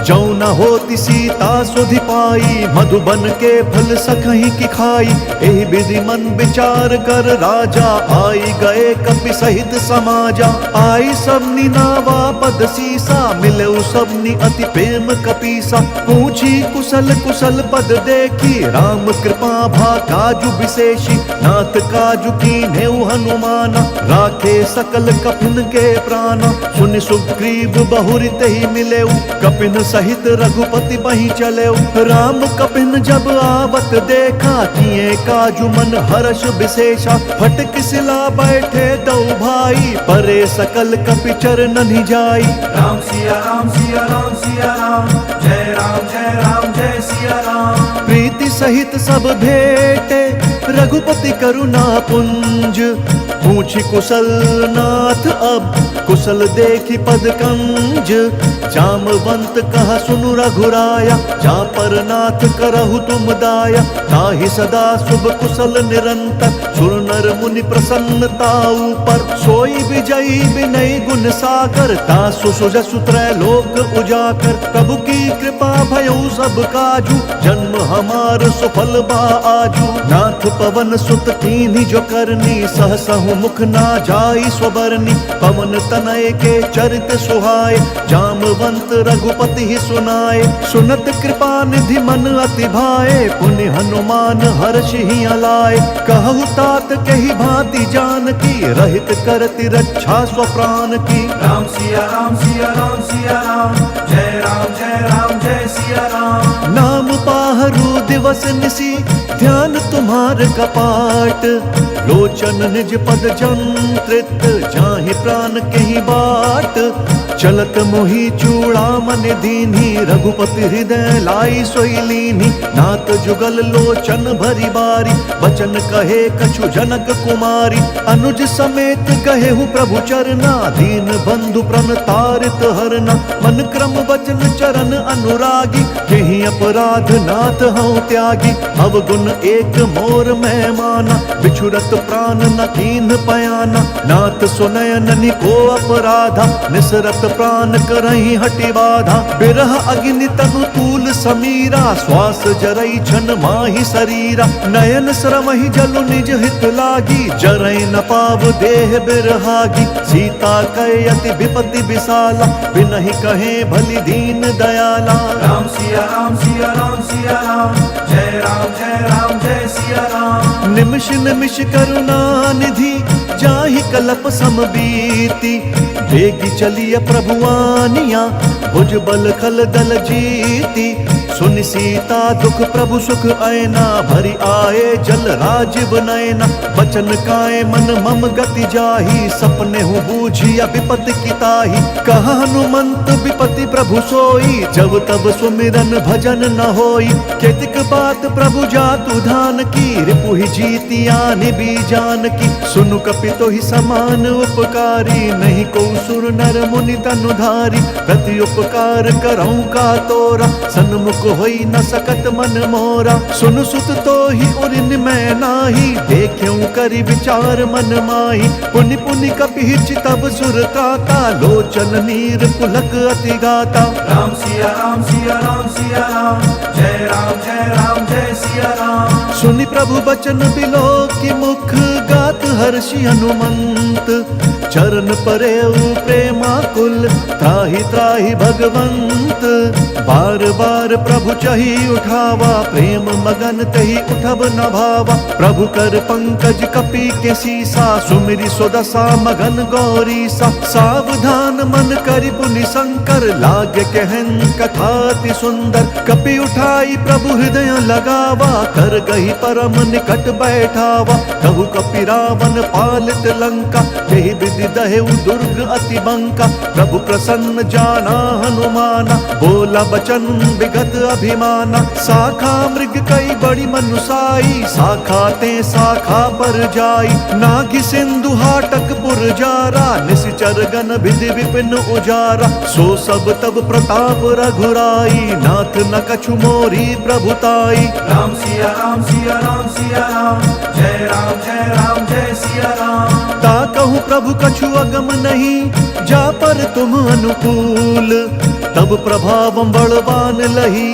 जौ न होती सीता सुधि पाई मधुबन के फल सखहीं की खाई। एहि विधि मन विचार कर राजा आई गए कपि सहित समाजा। आई सबनी नावा पद सीसा मिले सबनी अति प्रेम कपीसा। पूछी कुशल कुशल पद देखी राम कृपा भा काजु विशेषी। नाथ काजु कीन्हेउ हनुमाना राखे सकल कपिन के प्राणा। सुनि सुग्रीव बहुरि तेहि मिलेउ कपिन सहित रघुपति बहि चलेउ। राम कपिन जब आवत देखा किए काजु मन हर्ष विशेषा। फटक सिला बैठे दो भाई परे सकल कपि चरणनि जाई। राम सिया राम सिया राम सिया राम जय राम जय राम जय सिया राम। प्रीति सहित सब भेटे रघुपति करुणा पुंज। पूछी कुशल नाथ अब कुशल देखी पद कंज। जामवंत कहा सुनु रघुराया जा पर नाथ करहु तुम दाया। ताहि सदा शुभ कुशल निरंतर सुर नर मुनि प्रसन्नता ऊपर। सोई विजयी विनय गुण सागर तासु सुजसु त्रैलोक उजाकर। प्रभु की कृपा भयउ सब काजू जन्म हमार सुफल बा आजू। नाथ पवन सुत कीन्ही जो करनी सहसहु मुख ना जाई स्वबरनी। पवन तनय के चरित सुहाए जामवंत रघुपति ही सुनाए। सुनत कृपा निधि मन अति भाए पुनि हनुमान हर्ष ही अलाए। कहु तात कही भांति जानकी रहित करति रक्षा स्वप्राण की। राम सिया राम सिया राम सिया राम जय राम जय राम जय सिया राम। नाम पाहरु दिवस निसी ध्यान तुम्हार कपाट। लोचन निज पद जंत्रित जाहि प्राण कही बाट। चलत मोहि चूड़ामन दीन्ही रघुपति हृदय लाई सोई लीन्ही। नाथ जुगल लोचन भरी बारी बचन कहे कछु जनक कुमारी। अनुज समेत कहेहु प्रभु चरना दीन बंधु प्रण तारित हरना। मन क्रम वचन चरण अनुरागी यही अपराध नाथ हूँ त्यागी। अवगुण एक मोर मैं माना बिछुरत प्राण न कीन पयाना। नाथ सुनयन को अपराधा निसरत प्राण करहि हटि बाधा। बिरह अग्नि तनु तूल समीरा श्वास जरई छन माहि शरीरा। नयन श्रमहि जलु निज हित लागी जरई न पाव देह बिरहागी। सीता कहे अति विपति विशाला बिनहि कहे भली दीन दयाला। राम सिया राम सिया राम सिया राम जय राम जय सिया राम। निमिष निमिष करुणा निधि जाहि कलप समबीति। बेगी चलिय प्रभुआनिया भुज बल खल दल जीती। सुनि सीता दुख प्रभु सुख ऐना भरी आए जल राजीव नयना। बचन काए मन मम गति जाही सपने हूँ बूझिया विपति की ताही। कहा हनुमंत विपति प्रभु सोई जब तब सुमिरन भजन न होई। केतिक बात प्रभु जातु धान की रिपुहि जीती आनि बीजान की। सुनु कपितो ही समान उपकारी नहीं को सुर नर मुनि तनुधारी। प्रति उपकार करऊं का तोरा सन्मुख होई न सकत मन मोरा। सुन सुत तो ही उरिन मैं नाही देख्यूं करि विचार मन माही। पुनि पुनि कपि तब सुर त्राता लोचन नीर पुलक अति गाता। राम सिया राम सिया राम सिया राम जय राम जय सिया राम। सुनि प्रभु बचन बिलो की मुख गात हर्षि हनुमंत। चरण परेउ प्रेमाकुल त्राहि त्राहि भगवंत। बार बार प्रभु चही उठावा प्रेम मगन तही उठब न भावा। प्रभु कर पंकज कपि के सीसा सुमिरि सुदशा मगन गौरीसा। सावधान मन करि पुनि शंकर लाग कहन कथाति सुंदर। कपि उठाई प्रभु हृदय लगावा कर गही परम निकट बैठावा। कहु कपि रावण पालित लंका यही विधि दहेउ दुर्ग अति बंका। प्रभु प्रसन्न जाना हनुमाना बोला बचन विगत अभिमाना। शाखा मृग कई बड़ी मनुसाई शाखा ते शाखा पर जाई। नागि सिंधु हाटक पुर जारा निशिचर गण विधि विपिन उजारा। सो सब तब प्रताप रघुराई नाथ न कछु मोरी प्रभुताई। राम सिया राम सिया राम सिया राम जय राम जय सिया राम। ता कहूँ कहूँ प्रभु कछु अगम नहीं, जा पर तुम अनुकूल। तब प्रभावम बलवान लही,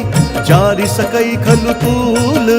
जारी सकई खलु तूल।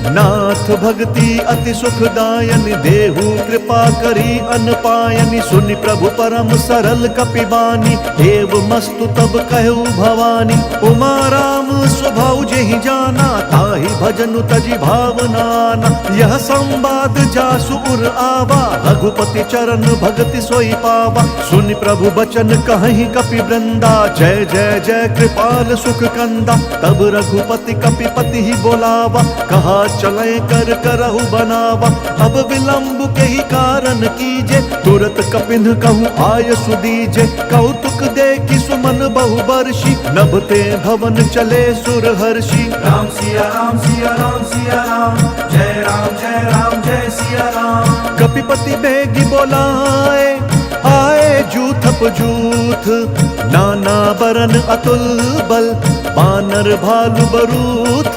नाथ भक्ति अति सुखदायन, देहु कृपा करी अनपायनि। सुनि प्रभु परम सरल कपिबानी, एव मस्तु तब कहु भवानी। उमा राम स्वभाव जेहि जाना, ताहि भजनु तजि भावनाना। यह संवाद जासु उर आवा, रघुपति चरण भगति सोई पावा। सुनि प्रभु बचन कहि कपि वृंदा, जय जय जय कृपाल सुख कंदा। तब रघुपति कपिपति ही बोलावा, कहा चले कर करहु बनावा। अब विलंब के ही कारण कीजे, तुरत कपिन कहूँ आय सुदीजे। कौतुक देखि सुमन बहु बर्षि, नभते भवन चले सुर हर्षि। राम सिया राम सिया राम सिया राम, जय राम जय राम जय सिया राम। कपिपति बेगी बोलाए, आए जूथप जूथ। नाना बरन अतुल बल, बानर भालु बरूथ।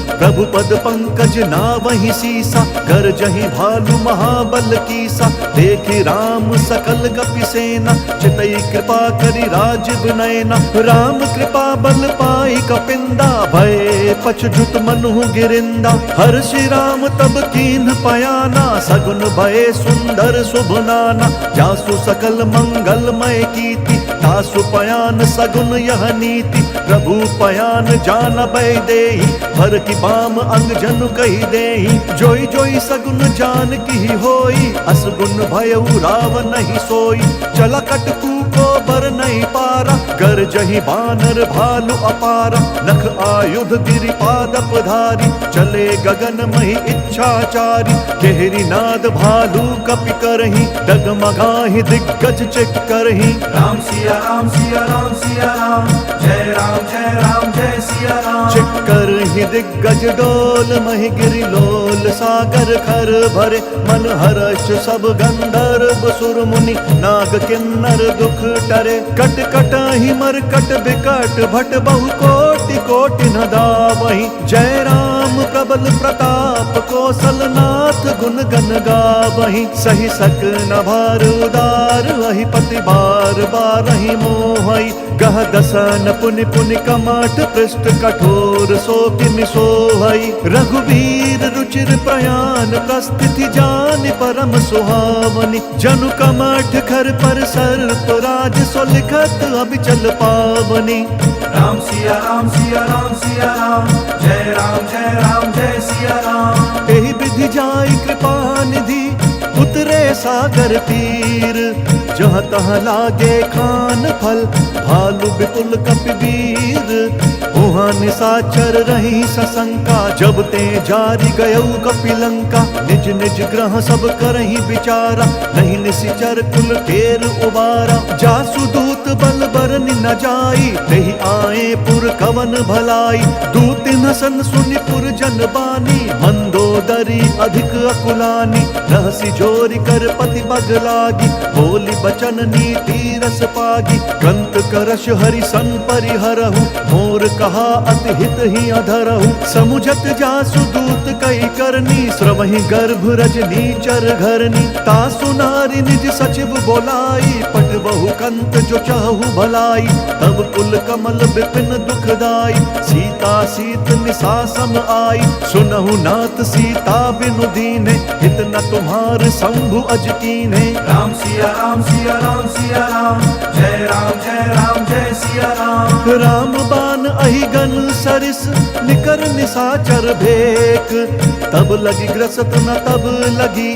प्रभु पद पंकज नावहि सीसा, कर जहि भालु महाबल कीसा। देखि राम सकल कपि सेना, चितई कृपा करि राजीव नयना। राम कृपा बल पाई कपिंदा, भय पछजुत मनु गिरिंदा। हर्षि राम तब कीन्ह पयाना, सगुन भय सुंदर शुभ नाना। जासु सकल मंगलमय कीर्ति, तासु पयान सगुन यह नीति। प्रभु पयान जान बै देहि, भर की बाम अंग जनु कही देहि। जोई जोई सगुन जान की होई, असगुन भयउ राव नहीं सोई। चला कटकू को बर नहीं पारा, कर जही बानर भालु अपारा। नख आयुध गिरिपाद पधारी, चले गगन मही इच्छाचारी। केहरी नाद भालु कपि करही, डगमगाहि दिग्गज चिक करही। राम सिया राम सिया राम सिया राम, जय राम जय सिया राम। चिक्कर ही दिग्गज डोल, महि गिरि लोल सागर खर भरे। मन हर्ष सब गंधर्व सुर मुनि, नाग किन्नर दुख टरे। कट कट ही मरकट बिकट, भट बहु कोटि कोटि न दावहि। जय राम प्रबल प्रताप, कौशल नाथ गुण गन गावहि। सही सक न भार उदार, वही पति बार बारहि मोहई। गह दसन पुनि पुनि कमठ, पृष्ठ कठोर सो किमि सोहई। रघुवीर रुचिर प्रयाण, प्रस्थिति जान परम सुहावनी। जनु कमठ खर पर सर्प राज, सो लिखत अबिचल पावनी। राम सिया राम सिया राम सिया राम, जय राम जय सिया राम। एहि विधि जाई कृपा निधि, उतरे सागर तीर। जहाँ तहाँ लागे खान फल, भालु विपुल कपिवीर। उहाँ निशाचर रही सशंका, जब ते जारी गयऊ कपिलंका। निज निज ग्रह सब करही विचारा, नहीं निशिचर कुल केर उबारा। जासु दूत बल बरनि न जाई, तेहि आए पुर कवन भलाई। दूत नसन सुनि पुर जन बानी, मंदोदरी अधिक अकुलानी। रहसी जोरी कर पति बग लागी, बोली बचन नीति रस पागी। कंत करश हरि सन परिहरहु, मोर कहा अति हित ही अधरहु। समुझत जासु दूत कई करनी, श्रवहि गर्भ रजनी चर घरनी। तासु नारी निज सचिव बोलाई, पट बहु कंत जो चाहु भलाई। तब कुल कमल विपिन दुखदाई, सीता सीत निशा सम आई। सुनहु नाथ सीता बिनु दीने, हित न तुम्हार शंभु अज कीन्हे। राम सिया राम सिया राम सिया राम, जय राम जय सिया राम। राम बान अहिगन सरिस, निकर निशाचर भेक। तब लगी ग्रसत न तब लगी,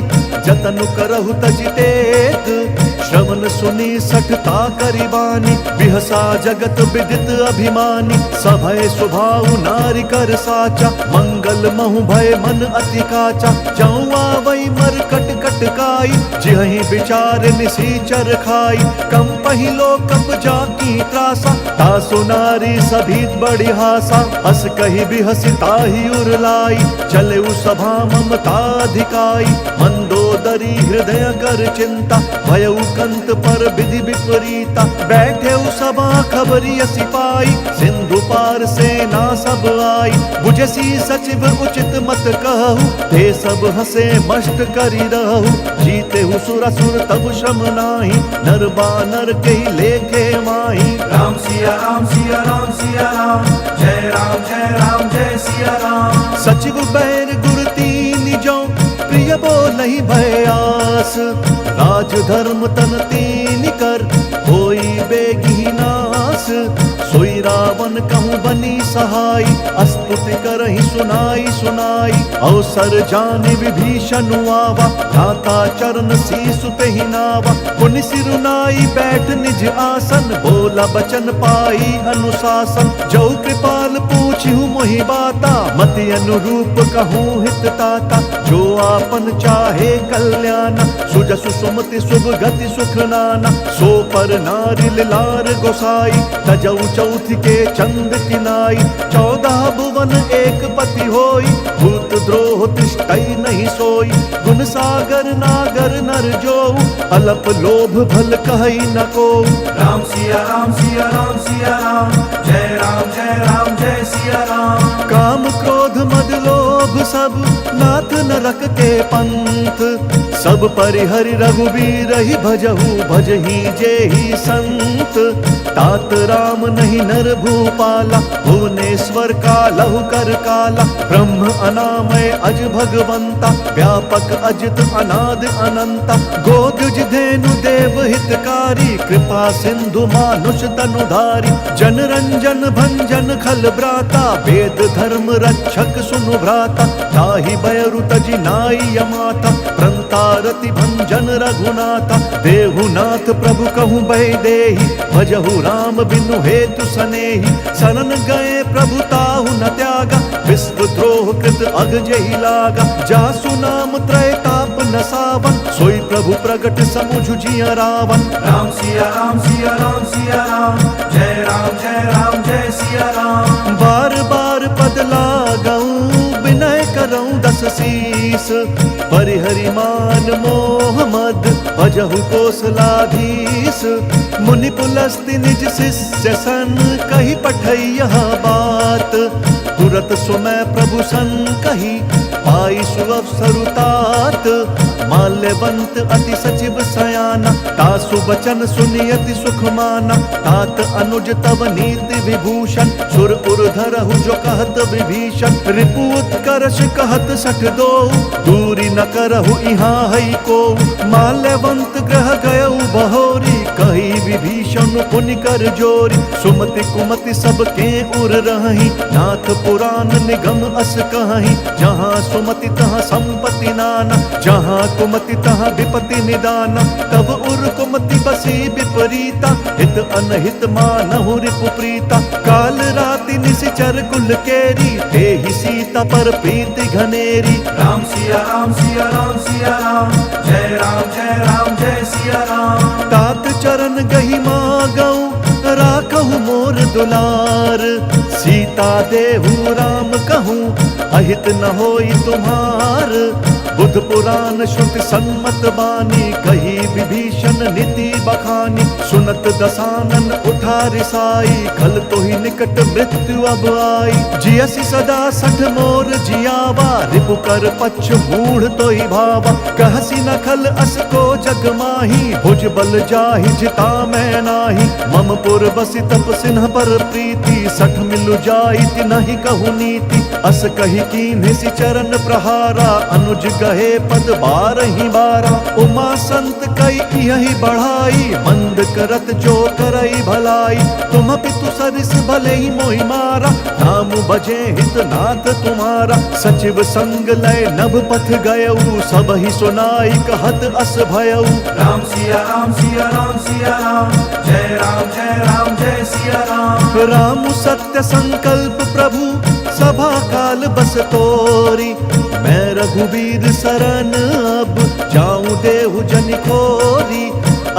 जतनु करहु तजि टेक। श्रवण सुनी सठता करिबानी, बिहसा जगत विदित अभिमानी। सभय स्वभाव नारी कर साचा, मंगल महु भय मन अति काचा। जाऊँ आवई मर कट कट काई, जिहि विचार निशीचर खाई। कम पहिलो कप जाकी त्रासा, तासु नारी सभी बड़ी हासा। हस कही बिहसी ताहि उरलाई, चले सभा ममताधिकाई। मंदोदरी हृदय कर चिंता, भयउ कंत पर विधि विपरीता। बैठे सभा खबरिय सिपाही, सिंधु पार सेना सब आई। बुझसी सचिव उचित मत कह, कहु, ते सब हंसे मस्त करी रहु। जीते हु सुर असुर तब श्रम नाही, नर बानर के लेखे माही। राम सिया राम सिया राम सिया राम, जय राम जय सिया राम। सचिव बैर गुर तीन जो, प्रिय बोलहि भयास। राज धर्म तन तीन कर, होई बेगी नास। सोई रावण कहूँ बनी सहाय, अस्तुति करहि सुनाई सुनाई। अवसर जाने विभीषण आवा, धाता चरण सीसु तेहि नावा। पुनि सिरुनाई बैठ निज आसन, बोला बचन पाई अनुशासन। जो कृपाल पूछिहु मोहि बाता, मति अनुरूप कहूँ हित ताता। जो आपन चाहे कल्याण, सुजसु सुमति शुभ गति सुख नाना। सो पर नारि लार गोसाई, तजौ चौथ के चंद किनाई। 14 भुवन एक पति होई, भूत द्रोह तिष्ठई नहीं सोई। गुण सागर नागर नर जोऊ, अलप लोभ भल कहई न कोऊ। राम सिया राम सिया राम सिया राम, जय राम जय सिया राम। काम क्रोध मद लोभ सब, नाथ नरक के पंथ। सब परिहरि रघुबीर ही भजहु, भजहि जेहि संत। तात राम नहीं नर भूपाला, भुवनेश्वर कालहु कर काला। ब्रह्म अनामय अज भगवंता, व्यापक अजित अनाद अनंता। गोदुज धेनु देव हितकारी, कृपा सिंधु मानुष तनुधारी। जन रंजन भंजन खल ब्राता, वेद धर्म रक्षक सुनु भ्राता। ताहि बयरु तजि नाई यमाता, प्रंतारति भंजन रघुनाथा। देहुनाथ प्रभु कहूँ बहि देहि, भजहु राम बिनु हेतु सनेहि। शरण गए प्रभु ताहु न त्यागा, विश्व द्रोह कृत अग जेहि लागा। जासु नाम त्रय ताप न सावन, सोई प्रभु प्रगट समुझ जिय रावण। राम सिया राम सिया राम सिया राम, जय राम जय सिया राम। बार बार पद लागऊं, विनय करऊं 10 शीस। परिहरि मान मोह मद, भजहु कोसलाधीश। मुनि पुलस्ति निज शिष्य सन, कही पठई यह बात। तुरत सुमय प्रभु सन कही, पाई सुअवसरु तात। माल्यवंत अति सचिव सयाना, तासु बचन सुनि अति सुख माना। तात अनुज तव नीति विभूषण, सुर उर धरहु जो कहत विभीषण। रिपु उत्कर्ष कहत 62, दूरी न करहु इहाँ हई को। माल्यवंत ग्रह गयउ बहोरी, कही विभीषण पुनि कर जोरी। सुमति कुमति सब के उर रहहि, नाथ पुराण निगम अस कहहि। जहाँ सुमति तहाँ संपत्ति नाना, जहाँ कुमति तहाँ विपत्ति निदाना। तब उर कुमति बसी विपरीता, हित अनहित मानहु रिपु प्रीता। काल राति निशिचर कुल केरी, तेहि सीता पर प्रीति घनेरी। राम सिया राम सिया राम सिया राम, जय राम जय सिया राम। तात चरण गहि मागऊं, राखहु मोर दुलार। सीता देहु राम कहूँ, अहित न होई तुम्हार। बुध पुराण श्रुति सन्मत बानी, कही विभीषण नीति बखानी। सुनत दसानन उठा रिसाई, खल तो ही निकट मृत्यु अब आई। जियसि सदा 60 मोर जियावा, रिपु कर पक्ष मूढ़ तो ही भावा। कहसी न खल अस को जग माही, भुज बल जाहि जिता मैं नाही। मम पुर बसि तप सिन्ह पर प्रीति, 60 मिलु जाइत नहीं कहु नीति। अस कही कीन्हि सि चरण प्रहारा, अनुज गहे पद 12 बारा। उमा संत कई यही बढ़ाई, मंद करत जो करई भलाई। तुम पितु सरिस भले ही मोहि मारा, नाम बजे हित नाथ तुम्हारा। सचिव संग लय नभ पथ गयऊ, सब ही सुनाई कहत अस भयऊ। राम सिया राम सिया राम सिया राम, जय राम जय सिया राम। राम सत्य संकल्प प्रभु, सभा काल बस तोरी। मैं रघुबीर शरण अब, जाऊं देहु जन खोरी।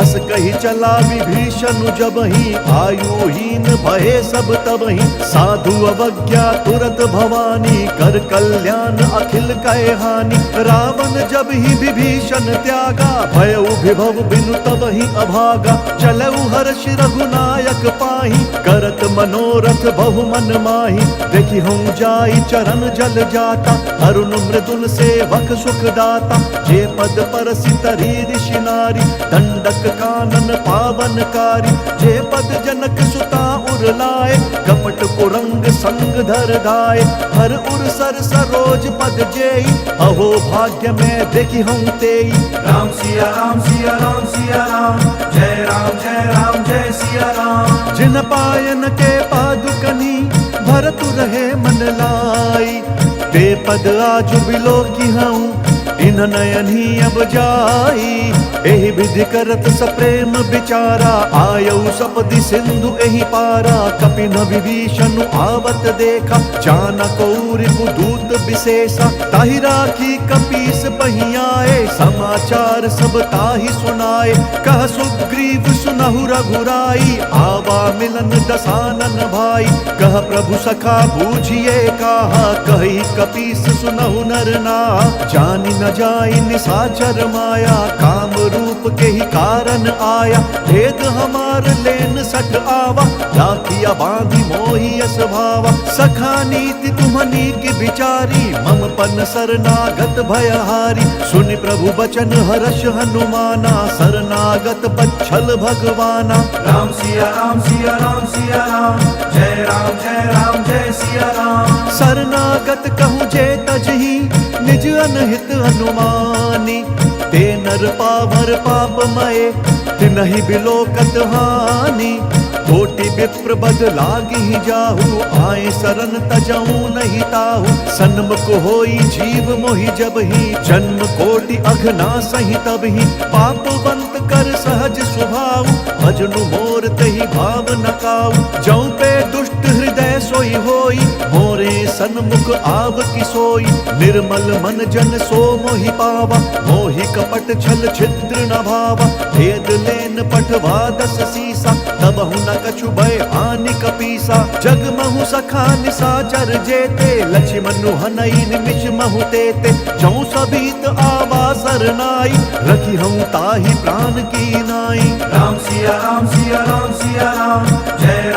अस कही चला विभीषण जबहि आयुहीन भये सब तबहि साधु अवज्ञा तुरत भवानी कर कल्याण अखिल कहे हानि रावण जब ही विभीषण त्यागा भयउ विभव बिनु तबहि अभागा चलऊ हर्ष रघुनायक पाहि करत मनोरथ बहु मन माहि देखि हम जाई चरण जल जाता अरुण मृदुल सेवक सुख दाता जे पद परसि तरी ऋषि नारी दंडक कानन पावनकारी जे पद जनक सुता उर लाए कपट कुरंग संग धर धाय हर उर सर सरोज पद जेई अहो भाग्य में देखि हम तेई राम सिया राम सिया राम सिया राम जय राम जय राम जय सिया राम जिन पायन के पादुकनी भरतु रहे मन लाई ते पद आज बिलो की हूँ इन नयन ही अब जाई एहि विधि करत सप्रेम विचारा आयऊ सपदि सिंधु एहि पारा कपिन विभीषण आवत देखा जाना कौरि दूत विशेषा ताहि राखी कपीस पहियाए समाचार सब ताहि सुनाए कह सुग्रीव सुनहु रघुराई आवा मिलन दसानन भाई कह प्रभु सखा बूझिए कहा कही कपीस सुनहु नर ना जानि न जाई निसाचर माया काम रूप के ही कारण आया भेद हमार लेन सठ आवा राखिया बांधी मोही स्वभावा सखा नीति तुम्हनी की बिचारी मम पन शरणागत भयहारी सुनि प्रभु बचन हर्ष हनुमाना शरणागत बच्छल भगवाना राम सिया राम सिया राम सिया राम जय राम जय राम जय सिया राम शरणागत कहूँ जे तजही निज अनहित हनुमानी ते नर पावर पापमय तिनहि बिलोकत हानि कोटि विप्र बद लागी जाहु आए शरण तजहु नहीं ताहु सन्मुख होई जीव मोहि जब ही जन्म कोटि अघना सही तब ही पापवंत कर सहज स्वभाव भजनु मोर तहि भाव नकाऊ जौ पे दुष्ट हृदय सोई होई मोरे सन्मुख आव की सोई निर्मल मन जन सो मोहि पावा मोहि कपट छल छिद्र न भावा भेद लेन पठवा दस सीसा तबहु न कछु भय हानि कपीसा जग महु सखा निसाचर जेते लक्ष्मण हनई निमिष महु तेते जौ सभीत आवा सरनाई रखी हम ताहि प्राण की नाई राम सिया राम सिया राम सिया राम जय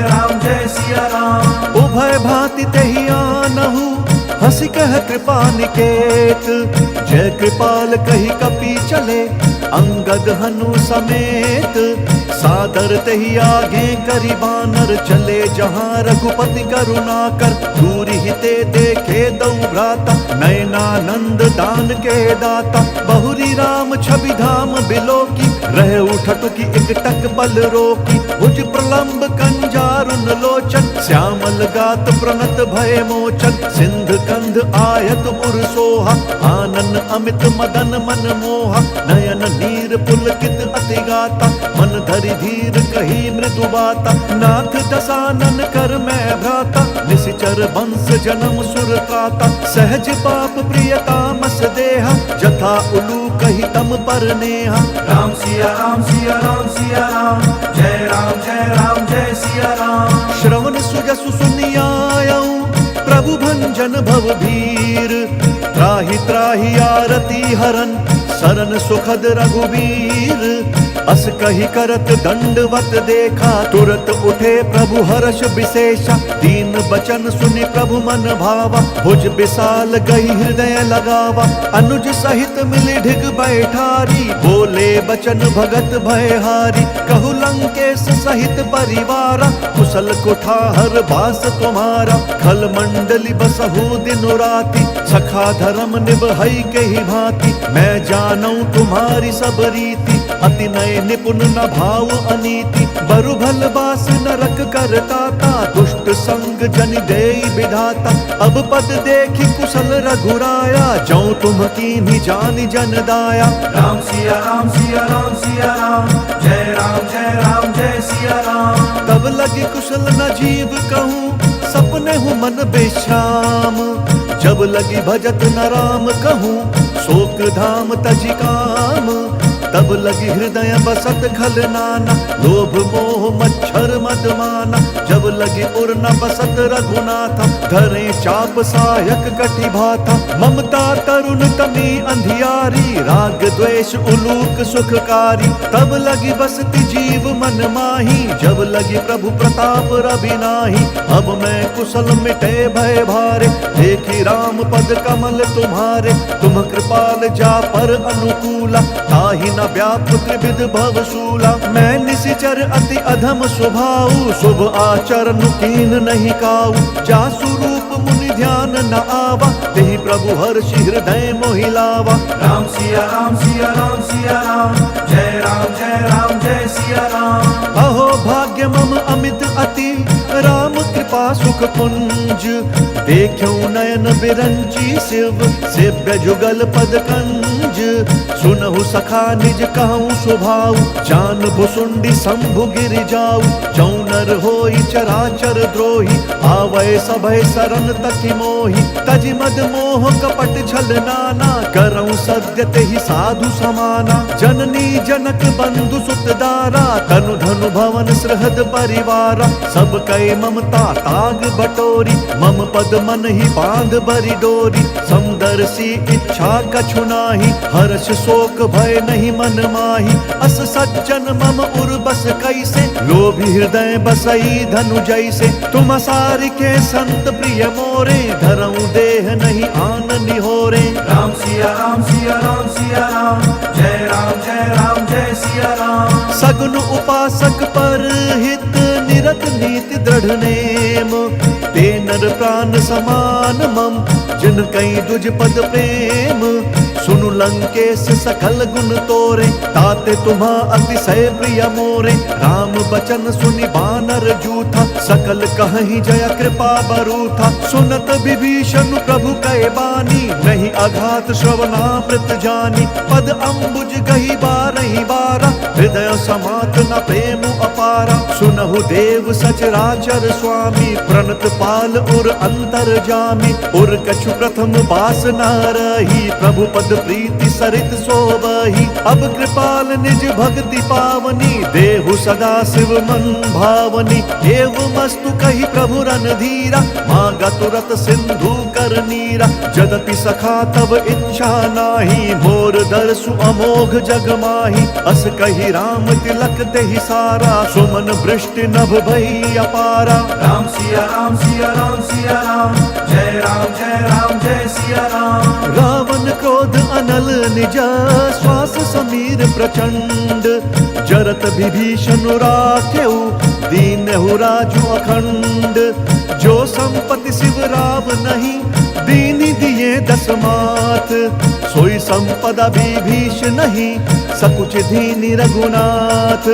राम जय सिया राम उभय भांति तेहि आनहु हंसी कह कृपा निकेत जय कृपाल कही कपी चले अंगद हनु समेत सादर तही आगे करी बानर चले जहाँ रघुपति करुणा कर दूरी हिते देखे दौ भ्राता नयनानंद दान के दाता बहुरी राम छवि धाम बिलो की रह उठट की एक टक बल रोकी भुज प्रलंब कंजारुन लोचन श्यामल गात प्रणत भय मोचन सिंध कंध आयत उर सोहा आनन अमित मदन मन मोहा नयन नीर पुलकित अति गाता मन धरि धीर कही मृदु बाता नाथ दसानन कर मैं भ्राता निशिचर वंश जन्म सुर त्राता सहज पाप प्रियतामस देहा जथा उलू कही तम पर नेहा राम सिया राम सिया राम सिया राम जय सिया राम श्रवण सुजसु सुनियायऊ प्रभु भंजन भव भीर त्राहि त्राहि आरती हरन शरण सुखद रघुवीर अस कही करत दंडवत देखा तुरत उठे प्रभु हर्ष विशेषा दीन बचन सुनि प्रभु मन भावा भुज विशाल गई हृदय लगावा अनुज सहित मिली ढिग बैठारी बोले बचन भगत भयहारी कहु लंकेश सहित परिवारा कुशल कुठार बास तुम्हारा खल मंडली बसहु दिन राति सखा धर्म निभई के ही भांति मैं जानू तुम्हारी सब रीति अति नय निपुण न भाव अनीति बरु भल बास नरक करताता दुष्ट संग जन देई विधाता अब पद देखी कुशल रघुराया जौ तुम कीन्ही जानि जन दाया राम सिया राम सिया राम सिया राम जय सिया राम तब लगी कुशल न जीव कहूँ सपने हूँ मन बेश्राम जब लगी भजत न राम कहूँ शोक धाम तजि काम तब लगी हृदय बसत खल नाना, लोभ मोह मच्छर मद माना। जब लगी उर न बसत रघुनाथा, धरे चाप सायक कटि भाथा। ममता तरुण तमी अंधियारी, राग द्वेष उलूक सुखकारी। तब लगी बसती जीव मन माही, जब लगी प्रभु प्रताप रवि नाही। अब मैं कुशल मिटे भय भारे, देखी राम पद कमल तुम्हारे। तुम कृपाल जा पर अनुकूला, ताहि न व्याप त्रिविध भवशूला। मैं निशिचर अति अधम स्वभाव, शुभ आचरण कीन नहीं काऊ। जासु रूप मुनि ध्यान न आवा, तेहि प्रभु हर्षि हृदय मोहि लावा। राम सिया राम सिया राम सिया राम, जय राम जय सिया राम। अहो भाग्य मम अमित अति, राम कृपा सुख पुंज। देखूं नयन बिरंची शिव, सेव्य जुगल पद कंज। सुनहु सखा निज कहूँ स्वभाव, जान भुसुंडी शंभु गिर जाऊ। जौनर होई चराचर द्रोही, आवै सभय सरन तकि मोहि। तजि मद मोह कपट छल नाना, करऊं सद्य तेहि साधु समाना। जननी जनक बंधु सुत दारा, तनु धनु भवन सृहद परिवारा। सब कै ममता ताग बटोरी, मम पद मन ही बांध बरी डोरी। समदर्शी इच्छा कछु नाही, हर्ष शोक भय नहीं मन माही। अस सज्जन मम उर बस कैसे, लोभी हृदय बसई धनु जैसे। तुम सारि के संत प्रिय मोरे, धरऊं देह नहीं आन निहोरे। राम सिया राम सिया राम सिया राम, जय राम जय सिया राम। सगुन उपासक पर हित, निरत नीति दृढ़ नेम। ते नर प्राण समान मम, जिन कई दुज पद प्रेम। सुनु लंकेश सकल गुण तोरे, ताते तुम्हा अतिशय प्रिय मोरे। राम बचन सुनि बानर जूथा, सकल कहीं जय कृपा बरूथा। सुनत विभीषण प्रभु कै बानी, नहीं अघात श्रवणामृत जानी। पद अम्बुज गही बारही बारा, हृदय समात न प्रेम अपारा। सुनहु देव सचराचर स्वामी, प्रणत पाल उर अंतर जामी। उर कछु प्रथम बास न रही, प्रभु पद प्रीति सरित सोबही। अब कृपाल निज भक्ति पावनी, देहु सदा शिव मन भावनी। एवमस्तु कही प्रभु रणधीरा, मांगा तुरत सिंधु कर नीरा। जदपि सखा तब इच्छा नाही, मोर दर्शु अमोघ जग माही। अस कही राम तिलक तेहि सारा, सुमन वृष्टि नभ भई अपारा। राम सिया राम सिया राम सिया राम, जय राम जय सिया राम। रावण क्रोध अनल निज, श्वास समीर प्रचंड। जरत विभीषण राखेउ, दीनहु राजु अखंड। जो संपत्ति शिव राव नहीं, दीनी दिए दस मात। सोई संपदा विभीष नहीं, सकुच दीनी रघुनाथ।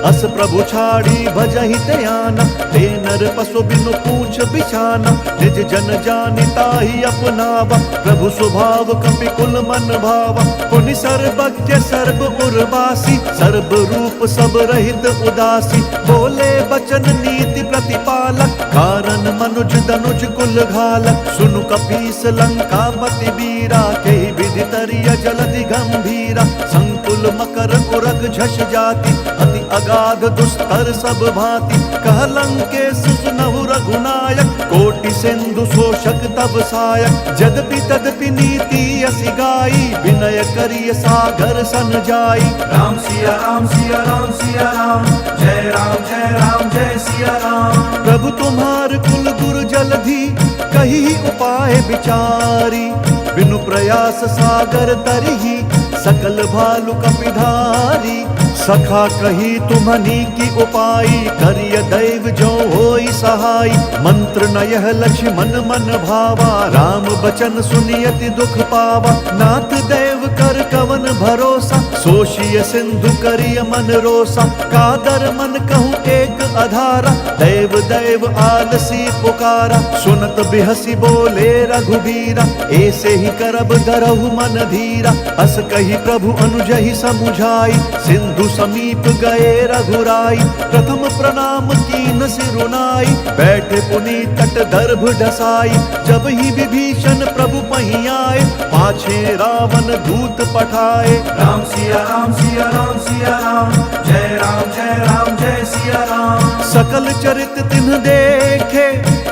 अस प्रभु छाड़ी भजहि त्याना, ते नर पशु बिनु पूछ बिछाना। निज जन जानि ताहि अपनावा, प्रभु स्वभाव कपि कुल मन भावा। पुनि सर्वज्ञ सर्व उर्वासी, सर्व रूप सब रहित उदासी। बोले बचन नीति प्रतिपालक, कारण मनुज दनुज कुल घालक। सुनु कपीस लंकापति वीरा, केहि विधि तरिय जलधि गंभीरा। संकुल मकर उरग झष जाति, अति अगाध दुस्तर सब भांति। कह लंकेश सुनहु रघुनायक, कोटि सिंधु शोषक तब सायक। जदपि तदपि नीति असि गाई, विनय करिय सागर सन जाई। राम सिया राम सिया राम सिया राम, जय राम जय सिया राम। प्रभु तुम्हार कुल गुरु जलधि, कही उपाय विचारी। बिनु प्रयास सागर तरही, सकल भालु कपिधारी। सखा कही तुम्हनी की उपाई, करिय दैव जो होई सहाय। मंत्र न यह लक्ष्मण मन भावा, राम बचन सुनियति दुख पावा। नाथ देव कर कवन भरोसा, सोशिय सिंधु करिय मन रोसा। कादर मन कहूँ एक अधारा, देव देव आलसी पुकारा। सुनत बिहसी बोले रघुबीरा, ऐसे ही करब धरहु मन धीरा। अस कही कही प्रभु अनुजहि समुझाई, सिंधु समीप गए रघुराई। प्रथम प्रणाम कीन सिरुनाई, बैठे पुनि तट दर्भ ढसाई। जब ही विभीषण प्रभु पहीं आए, पाछे रावण दूत पठाए। राम सिया राम सिया राम सिया राम, जय राम जय सिया राम। सकल चरित तिन्ह देखे,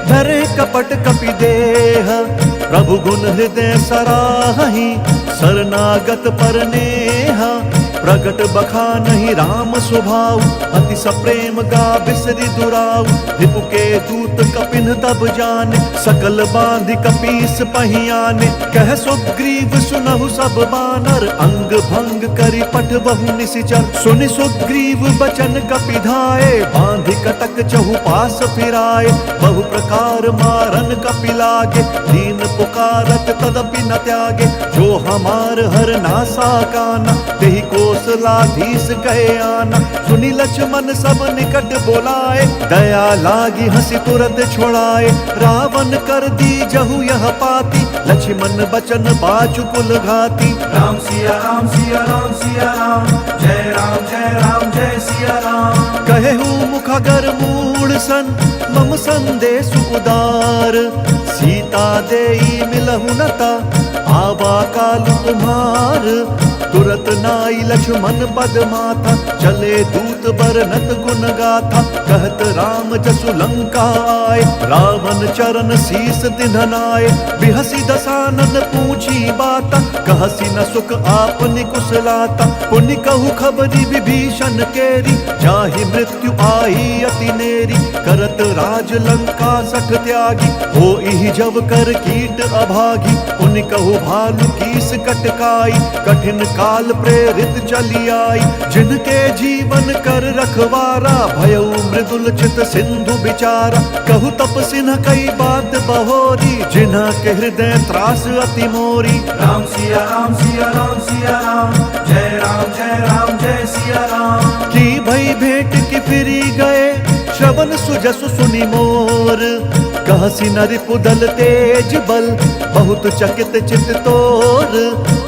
धरे कपट कपि देह। प्रभु गुण हृदय सराहि, शरणागत पर नेहा। प्रगट बखानहि राम स्वभाव, अति सप्रेम गा बिसरि दुराऊ। रिपु के दूत कपिन तब जाने, सकल बांधि कपीस पहीं आने। कह सुग्रीव सुनहु सब बानर, अंग भंग करि पठबहु निशिचर। सुनि सुग्रीव बचन कपि धाये, बांधि कटक चहुपास फिराए। बहु प्रकार मारन कपि लागे, दीन पुकारत तदपि न त्यागे। जो हमार हर नासा काना, तेहि कौशलाधीश कहे आना। सुनि लक्ष्मण सब निकट बोलाए, दया लागी हंसी तुरत छोड़ाए। रावण कर दी जहु यह पाती, लक्ष्मण बचन बाचु कुल घाती। राम सिया राम सिया राम सिया राम, जय राम जय सिया राम। कहेहु मुखगर मूढ़ सन, मम संदेश उदार। सीता देई मिलहु नता, आवा काल तुम्हार। तुरत नाई लक्ष्मण पद माथा, चले दूत बरनत गुण गाथा। कहत राम जसु लंका आए, रावण चरण शीस तिन्हनाए। बिहसी दसानन पूछी बाता, कहसी न सुख आपनि कुशलाता। पुनि कहु खबरी विभीषण केरी, जाहि मृत्यु आई अति नेरी। करत राज लंका सठ त्यागी, होई जब कर कीट अभागी। पुनि कहु भालु कीस कटकाई, कठिन काल प्रेरित चली आई। जिनके जीवन कर रखवारा, भयउ मृदुल चित सिंधु बिचारा। कहु तपसिन कई बात बहोरी, जिन्हा के हृदय त्रास अति मोरी। राम सिया राम सिया राम सिया राम, जय राम जय सिया राम। की भई भेंट की फिरी गए, श्रवण सुजसु सुनि मोर। कहसी नरि पुदल तेज बल, बहुत चकित चित तोर।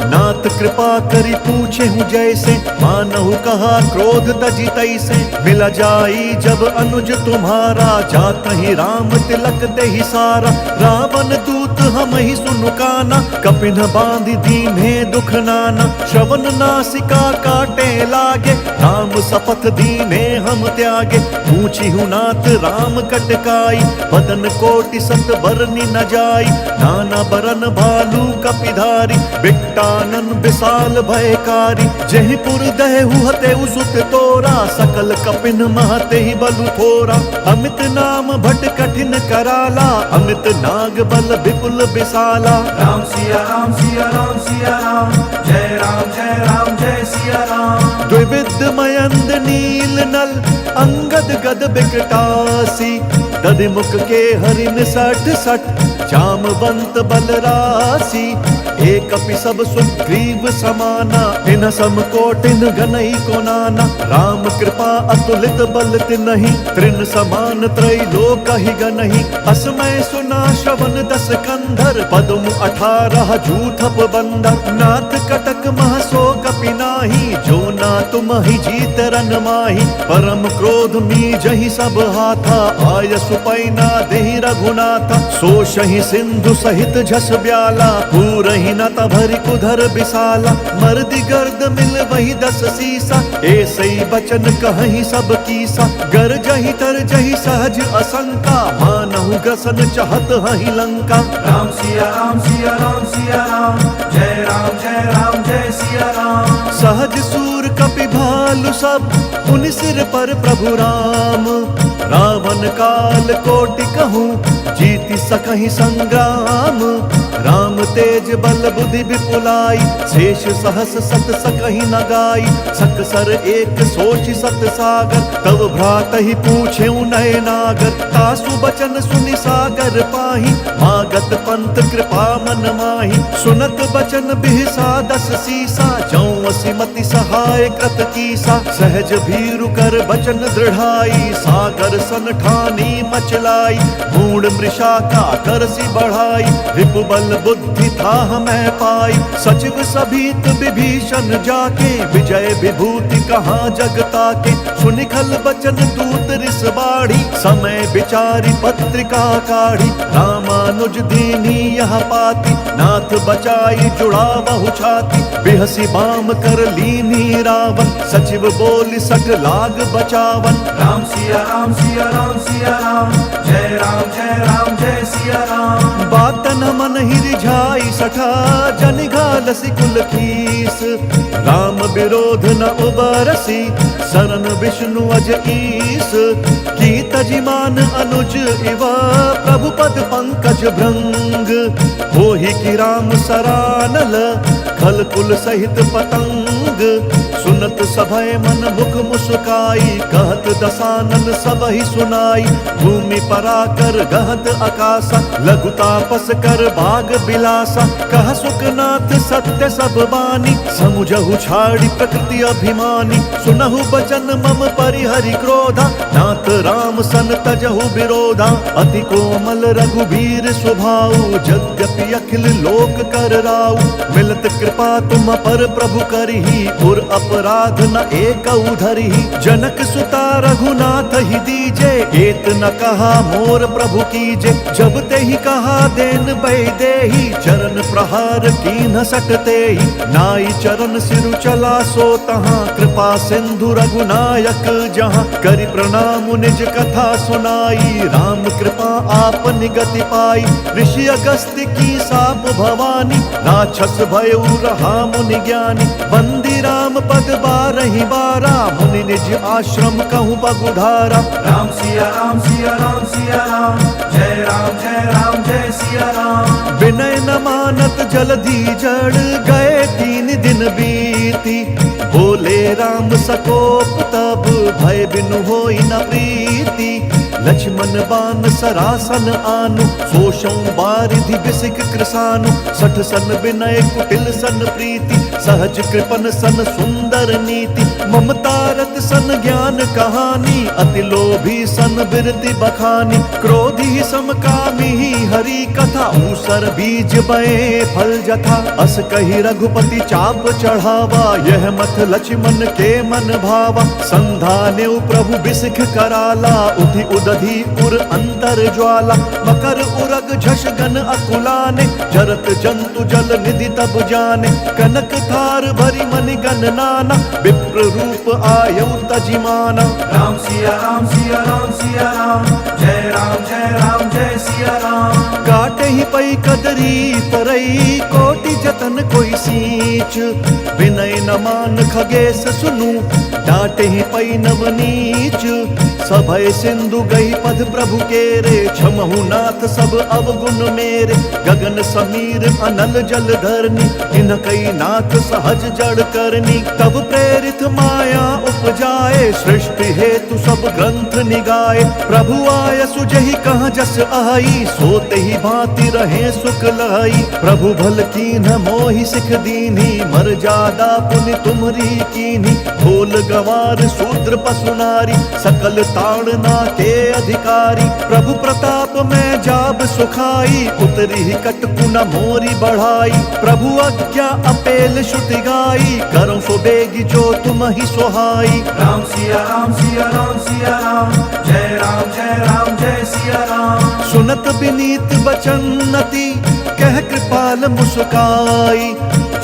नाथ कृपा करि पूछे हूँ जैसे, मानहु कहा क्रोध तजी तैसे। मिला जाई जब अनुज तुम्हारा, जात ही राम तिलक देहि सारा। रावण दूत हम ही सुनु काना, कपिन बांधि दीन्हे दुख नाना। श्रवण नासिका काटे लागे, राम शपथ दीन्हे हम त्यागे। पूछी हूँ नाथ राम कटकाई, बदन कोटि सत बरनि न जाई। नाना बरन भालू कपिधारी, बिकटानन विशाल भयकारी। जहि पुर दहु हतेउ सुत तोरा, सकल कपिन महते ही बलु थोरा। अमित नाम भट कठिन कराला, अमित नाग बल विपुल विशाला। राम सिया राम सिया राम सिया राम, जय राम जय सिया राम। द्विविध मयंद नील नल, अंगद गद बिकटासी। दधिमुख के हरिन सठ सठ, जामवंत बलरासी। एक अपि सब सुग्रीव समाना, इन सम कोटिन गनई को नाना। राम कृपा अतुलित बल तिनहि, त्रिन समान त्रैलोक ही गनहि। असमय सुना श्रवण दस कंधर, पद्म 18 जूथप बंदर। नाथ कटक मह सो कपि नाही, जो ना तुम ही जीत रन माही। परम क्रोध मी जहि सब हाथा, आय सुपैना देहि रघुनाथा। सोषहि सिंधु सहित झस ब्याला, पूरहि न तभरि कुधर विशाला। मर्दि गर्द मिल वही 10 सीसा, ऐसई बचन कहहि सब कीसा। गरजहि तरजहि सहज असंका, मानहु ग्रसन चहत हहि लंका। राम सिया राम सिया राम सिया राम, जय राम जय सिया राम। सहज सूर कपि भालु सब, पुनि सिर पर प्रभु राम। रावण काल कोटि कहूँ, जीति सकहि संग्राम। राम तेज बल बुद्धि विपुलाई, शेष सहस सत सकहि न गाई। सकसर एक सोच सत सागर, तब भ्रातहि पूछे नय नागर। तासु बचन सुनि सागर पाही, मागत पंथ कृपा मन माही। सुनत बचन बिहसा 10 सीसा, जौं सिमति सहाय कृत कीसा। सहज भीरु कर बचन दृढ़ाई, सागर सन ठानी मचलाई। मूढ़ मृषा का करसी बढ़ाई, रिपु बल बुद्धि बुद्धि था हमें पाई। सचिव सभीत विभीषण जाके विजय विभूति कहाँ जगता के। सुनिखल बचन दूत रिस बाढ़ी समय विचारी पत्रिका काढ़ी। रामानुज दीनी यह पाती नाथ बचाई जुड़ा बहु छाती। बिहसी बाम कर लीनी रावण सचिव बोली सठ लाग बचावन। राम सिया राम सिया राम सिया राम जय राम जय राम जय सिया राम। बात न मन ही रिझाई सठा जन घालसी कुल खीस। राम विरोध न उबरसी शरण विष्णु अज ईस। की तजिमान अनुज इवा प्रभु पद पंकज भृंग। होहि की राम सरानल खल कुल सहित पतंग। सुनत सभय मन मुख मुस्काई कहत दसानन सब ही सुनाई। भूमि पराकर गहत आकाशा लघु तापस कर बाग बिलासा। कह सुखनाथ सत्य सब बानी समुझहु छाड़ी प्रकृति अभिमानी। सुनहु बचन मम परिहरि क्रोधा नाथ राम सन तजहु विरोधा। अति कोमल रघुबीर स्वभाव यद्यपि अखिल लोक कर राउ। मिलत कृपा तुम पर प्रभु करही और अपराध न एक धरही। जनक सुता रघुनाथ ही दीजे एत न कहा मोर प्रभु कीजे। जब ते ही कहा देन बैदेही चरण प्रहार कीन्ह सकते ही। नाई चरण सिरु चला सो तहाँ कृपा सिंधु रघुनायक जहाँ। करि प्रणाम निज कथा सुनाई राम कृपा आप निगति पाई। ऋषि अगस्त्य की साप भवानी राक्षस भयउ रहा मुनि ज्ञानी। बंदी राम पद बारहि बारा मुनि निज आश्रम कहूँ बगुधारा। राम सिया राम सिया राम सिया राम जय राम जय सिया राम। विनय न मानत जलधि जड़ गए 3 दिन बीती। बोले राम सकोप तब भय बिनु होई न प्रीति। लक्ष्मण बान सरासन आनु सोषौ बारिधि बिसिक कृसानु। 60 सन विनय कुटिल सन प्रीति सहज कृपन सन सुंदर नीति। ममता रत सन ज्ञान कहानी अति लोभी सन बिरति बखानी। क्रोधी समकामी हरि कथा ऊसर बीज बए फल जथा। अस कही रघुपति चाप चढ़ावा यह मत लक्ष्मण के मन भावा। संधाने प्रभु बिसिख कराला उधि उदधि उर अंतर ज्वाला। मकर उरग झष गन अकुलाने जरत जंतु जल निधि तब जाने। कनक थार भरी मनि गन नाना विप्र रूप आयु तजिमाना। राम सिया राम सिया राम सिया राम जय राम जय सिया राम। काटे ही पई कदरी तरई कोटि जतन कोई सींच। विनय न मान खगेश सुनु डांटे ही पई नवनीच। सभय सिंधु गई पद प्रभु केरे क्षमहु नाथ सब अवगुण मेरे। गगन समीर अनल जल धरनी इन कई नाथ सहज जड़ करनी। तब प्रेरित माया उपजाए सृष्टि हेतु सब ग्रंथ निगाए। प्रभु आय सुजहि कहाँ जस आई सोते ही भांति रहे सुख लाई। प्रभु भल कीन्ह मोहि सिख दीन्ही मर्यादा पुनि तुम्हरी कीन्ही। ढोल गवार शूद्र पशु नारी सकल ताड़ना के अधिकारी। प्रभु प्रताप में जाब सुखाई उतरी ही कटकु न मोरी बढ़ाई। प्रभु आज्ञा अपेल श्रुति गाई करो सो बेगी जो तुम ही सुहाई। राम सिया राम सिया राम सिया राम जय राम जय सिया राम। सुनत विनीत बचनति कह कृपाल मुस्काई।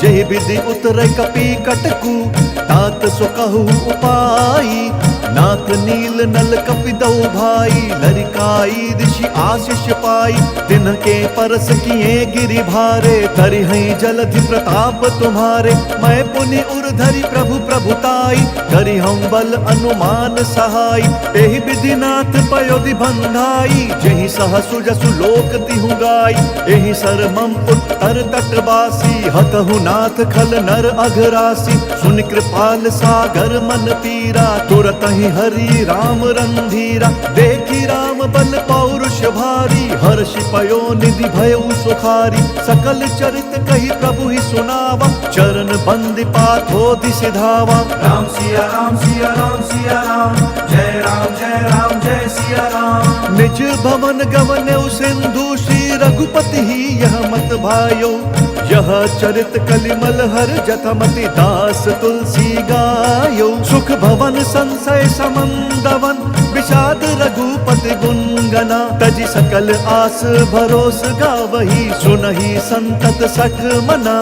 जय विधि उतरे कपि कटकु तात सो कहु उपाई। नाथ नील नल कपिदौ भाई लरिकाई ऋषि आशीष पाई। तिनके परस किए गिरि भारे धरि हैं जलधि प्रताप तुम्हारे। मैं पुनि उर धरि प्रभु प्रभुताई करि हम बल अनुमान सहाय। एहि विधि नाथ पयोधि बंधाई जहि सहसु जसु लोक तिहु गाई। एहि सर मम उत्तर तटवासी हतहु नाथ खल नर अघरासी। सुन कृपाल सागर मन पीरा तुरत कहीं हरि राम रंधीरा, देखी राम बल पौरुष भारी, हर्षि पयो निधि भयउ सुखारी, सकल चरित कही प्रभु ही सुनावा, चरण बंदि पाथोधि सिधावा। राम सिया राम सिया राम सिया राम, जय राम जय राम जय सिया राम। निज भवन गवन्यौ सिंधु, श्री रघुपति ही यह मत भायो, यह चरित कलिमल हर जथमति, दास तुलसी गायो। सुख भवन संशय समंदवन, विषाद रघुपति गुणगना, तजि सकल आस भरोस गावही, सुनहि संतत सठ मना।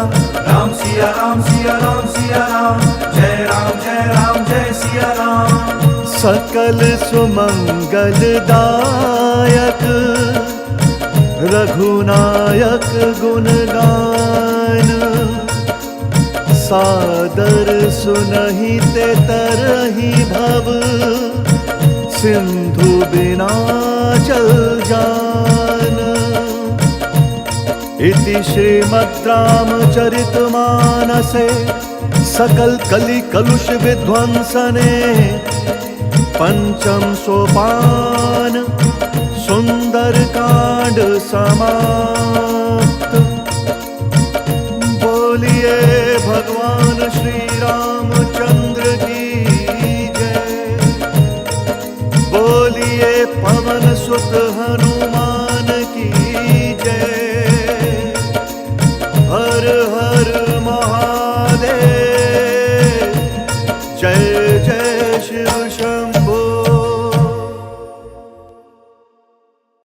राम सिया राम सिया राम सिया राम, जय राम जय सिया राम। सकल सुमंगल दायक, रघुनायक गुण गान, सादर सुनहि ते तरहि भव, सिंधु बिना चल जान। इति श्रीमद् रामचरितमानसे सकल कलि कलुष विध्वंसने, पंचम सोपान सुंदर कांड समाप्त। बोलिए भगवान श्री रामचंद्र की जय, बोलिए पवन सुत हनुमान की जय। हर हर महादेव।